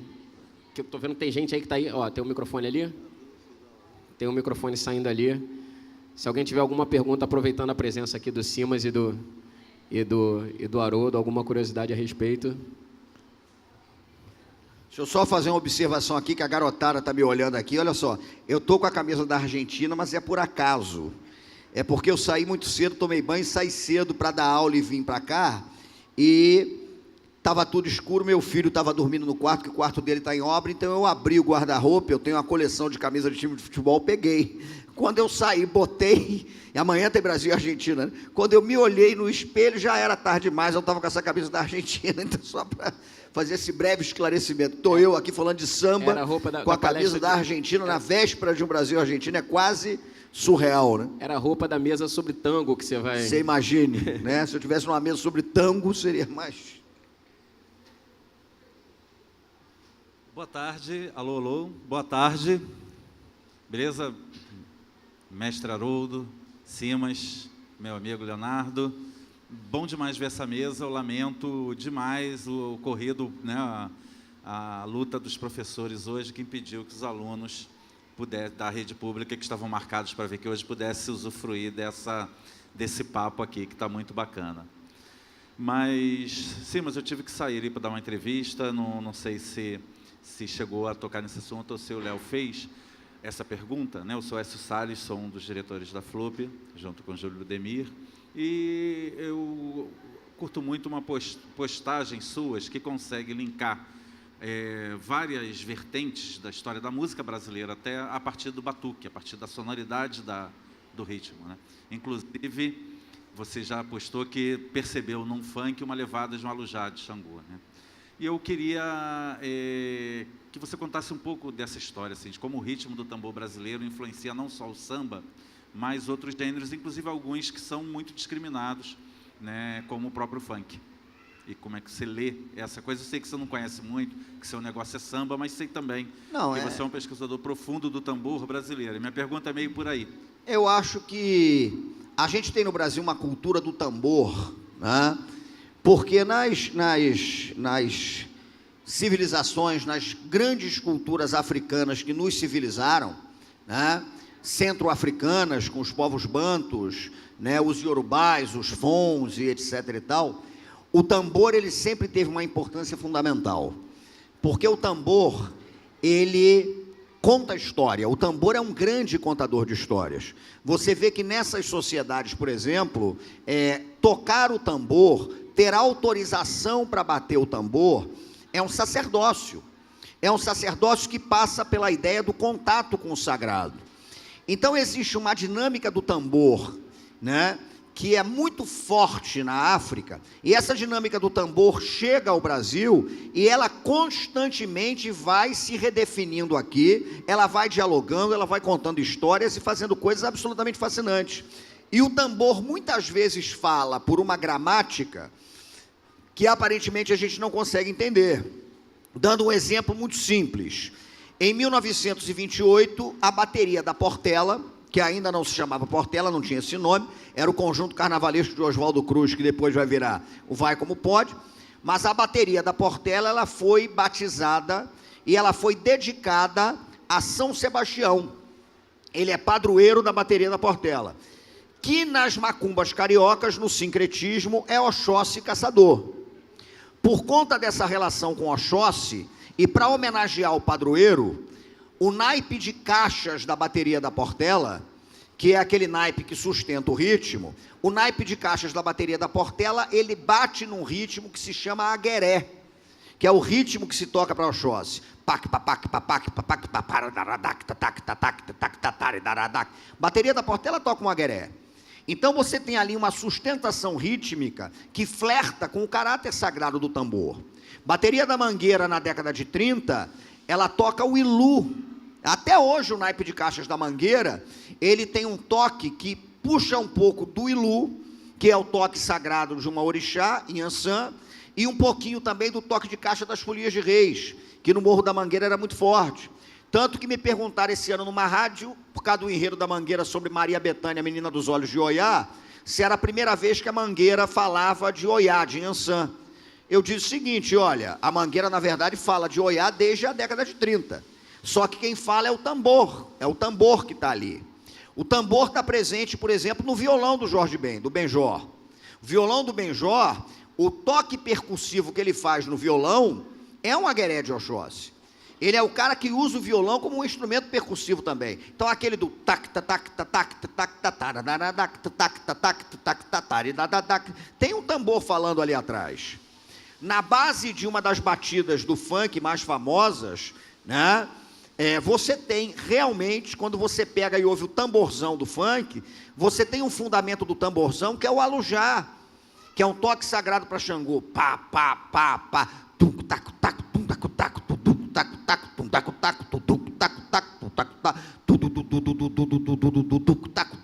eu estou vendo que tem gente aí que está aí. Ó, tem um microfone ali. Tem um microfone saindo ali. Se alguém tiver alguma pergunta, aproveitando a presença aqui do Simas e do Haroldo, alguma curiosidade a respeito. Deixa eu só fazer uma observação aqui, que a garotada está me olhando aqui. Olha só, eu estou com a camisa da Argentina, mas é por acaso. É porque eu saí muito cedo, tomei banho, saí cedo para dar aula e vim para cá. E estava tudo escuro, meu filho estava dormindo no quarto, que o quarto dele está em obra, então eu abri o guarda-roupa, eu tenho uma coleção de camisas de time de futebol, peguei. Quando eu saí, botei, e amanhã tem Brasil e Argentina, né? Quando eu me olhei no espelho, já era tarde demais, eu estava com essa camisa da Argentina, então só para fazer esse breve esclarecimento. Estou eu aqui falando de samba, com a camisa da Argentina, na véspera de um Brasil e Argentina, é quase surreal, né? Era a roupa da mesa sobre tango que você vai... Você imagine, né? Se eu tivesse numa mesa sobre tango, seria mais... Boa tarde, alô, alô, boa tarde, beleza? Mestre Haroldo, Simas, meu amigo Leonardo, bom demais ver essa mesa, eu lamento demais o ocorrido, né, a luta dos professores hoje, que impediu que os alunos da rede pública, que estavam marcados para ver que hoje pudesse usufruir desse papo aqui, que está muito bacana. Mas, Simas, eu tive que sair para dar uma entrevista, não sei se chegou a tocar nesse assunto ou se o Léo fez essa pergunta, né? Eu sou Écio Salles, sou um dos diretores da FLUP, junto com o Júlio Demir, e eu curto muito uma postagem suas que consegue linkar várias vertentes da história da música brasileira, até a partir do batuque, a partir da sonoridade do ritmo, né? Inclusive, você já postou que percebeu num funk uma levada de um alujá de Xangô, né? E eu queria que você contasse um pouco dessa história, assim, de como o ritmo do tambor brasileiro influencia não só o samba, mas outros gêneros, inclusive alguns que são muito discriminados, né, como o próprio funk. E como é que você lê essa coisa? Eu sei que você não conhece muito, que seu negócio é samba, mas sei também que você é um pesquisador profundo do tambor brasileiro. E minha pergunta é meio por aí. Eu acho que a gente tem no Brasil uma cultura do tambor, né? Porque nas civilizações, nas grandes culturas africanas que nos civilizaram, né, centro-africanas, com os povos bantus, né, os iorubais, os fons e etc. e tal, o tambor ele sempre teve uma importância fundamental. Porque o tambor, ele conta história. O tambor é um grande contador de histórias. Você vê que nessas sociedades, por exemplo, tocar o tambor, ter autorização para bater o tambor, é um sacerdócio. É um sacerdócio que passa pela ideia do contato com o sagrado. Então, existe uma dinâmica do tambor, né, que é muito forte na África, e essa dinâmica do tambor chega ao Brasil, e ela constantemente vai se redefinindo aqui, ela vai dialogando, ela vai contando histórias e fazendo coisas absolutamente fascinantes. E o tambor, muitas vezes, fala por uma gramática que aparentemente a gente não consegue entender. Dando um exemplo muito simples. Em 1928, a bateria da Portela, que ainda não se chamava Portela, não tinha esse nome, era o conjunto carnavalesco de Oswaldo Cruz, que depois vai virar o Vai Como Pode, mas a bateria da Portela, ela foi batizada e ela foi dedicada a São Sebastião. Ele é padroeiro da bateria da Portela, que nas macumbas cariocas, no sincretismo, é Oxóssi Caçador. Por conta dessa relação com Oxóssi, e para homenagear o padroeiro, o naipe de caixas da bateria da Portela, que é aquele naipe que sustenta o ritmo, o naipe de caixas da bateria da Portela, ele bate num ritmo que se chama agueré. que é o ritmo que se toca para Oxóssi. Bateria da Portela toca um agueré. Então você tem ali uma sustentação rítmica que flerta com o caráter sagrado do tambor. Bateria da Mangueira, na década de 30, ela toca o ilu. Até hoje o naipe de caixas da Mangueira, ele tem um toque que puxa um pouco do ilu, que é o toque sagrado de uma orixá, Inhansã, e um pouquinho também do toque de caixa das Folias de Reis, que no Morro da Mangueira era muito forte. Tanto que me perguntaram esse ano numa rádio, por causa do enredo da Mangueira sobre Maria Bethânia, a menina dos olhos de Oiá, se era a primeira vez que a Mangueira falava de Oiá, de Inhansã. Eu disse o seguinte, olha, a Mangueira, na verdade, fala de Oiá desde a década de 30. Só que quem fala é o tambor que está ali. O tambor está presente, por exemplo, no violão do Jorge Ben, do Benjor. O violão do Benjor, o toque percussivo que ele faz no violão é um agueré de Oxóssi. Ele é o cara que usa o violão como um instrumento percussivo também. Então aquele do tac tac tac tac tac tac, tem um tambor falando ali atrás. Na base de uma das batidas do funk mais famosas, né? Você tem realmente, quando você pega e ouve o tamborzão do funk, você tem um fundamento do tamborzão que é o alujá, que é um toque sagrado para Xangô. Pá, pá, pá, pá. Tum, tac, tac, tum, tac, tac, tum, tac, tac, tum, tac, tac, tum, tac, tac, tum, tac, tac, tac,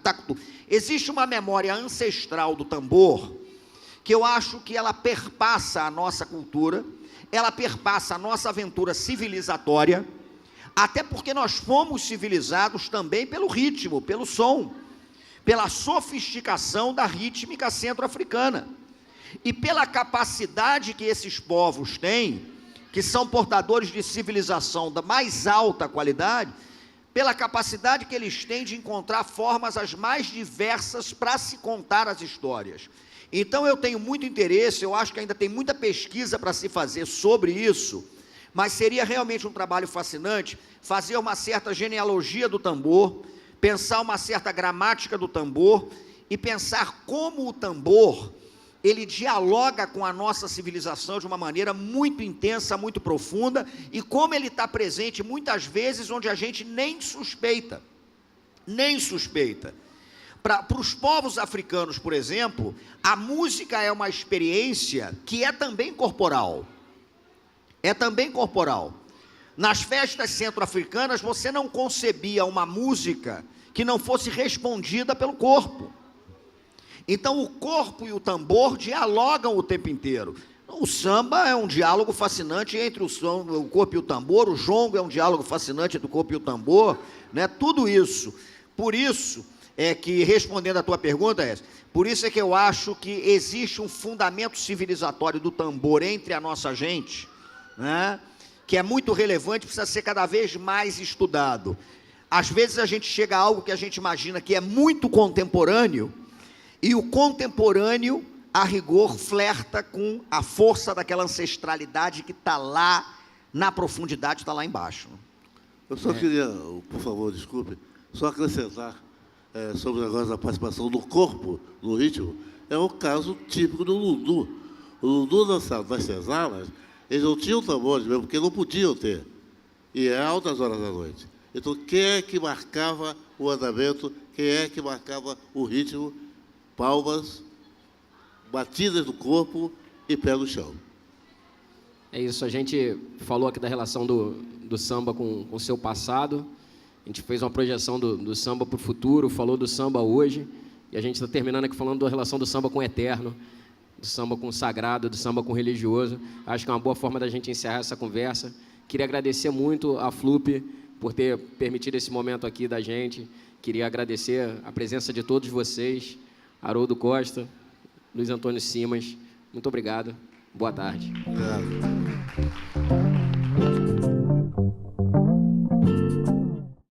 tac. Existe uma memória ancestral do tambor que eu acho que ela perpassa a nossa cultura, ela perpassa a nossa aventura civilizatória, até porque nós fomos civilizados também pelo ritmo, pelo som, pela sofisticação da rítmica centro-africana e pela capacidade que esses povos têm, que são portadores de civilização da mais alta qualidade, pela capacidade que eles têm de encontrar formas as mais diversas para se contar as histórias. Então eu tenho muito interesse, eu acho que ainda tem muita pesquisa para se fazer sobre isso, mas seria realmente um trabalho fascinante fazer uma certa genealogia do tambor, pensar uma certa gramática do tambor e pensar como o tambor, ele dialoga com a nossa civilização de uma maneira muito intensa, muito profunda, e como ele está presente muitas vezes onde a gente nem suspeita. Para os povos africanos, por exemplo, a música é uma experiência que é também corporal. Nas festas centro-africanas, você não concebia uma música que não fosse respondida pelo corpo. Então, o corpo e o tambor dialogam o tempo inteiro. O samba é um diálogo fascinante entre o corpo e o tambor, o jongo é um diálogo fascinante entre o corpo e o tambor, né? Tudo isso. Por isso é que, respondendo a tua pergunta, por isso é que eu acho que existe um fundamento civilizatório do tambor entre a nossa gente, né? Que é muito relevante, precisa ser cada vez mais estudado. Às vezes a gente chega a algo que a gente imagina que é muito contemporâneo, e o contemporâneo, a rigor, flerta com a força daquela ancestralidade que está lá na profundidade, está lá embaixo. Eu só queria, por favor, desculpe, só acrescentar sobre o negócio da participação do corpo no ritmo. É o caso típico do lundu. O lundu das senzalas, eles não tinham tambores mesmo, porque não podiam ter. E é altas horas da noite. Então, quem é que marcava o andamento? Quem é que marcava o ritmo? Palmas, batidas do corpo e pé no chão. É isso, a gente falou aqui da relação do samba com o seu passado, a gente fez uma projeção do samba para o futuro, falou do samba hoje, e a gente está terminando aqui falando da relação do samba com o eterno, do samba com o sagrado, do samba com o religioso. Acho que é uma boa forma da gente encerrar essa conversa. Queria agradecer muito a FLUP por ter permitido esse momento aqui da gente, queria agradecer a presença de todos vocês, Haroldo Costa, Luiz Antônio Simas, muito obrigado, boa tarde. Obrigado.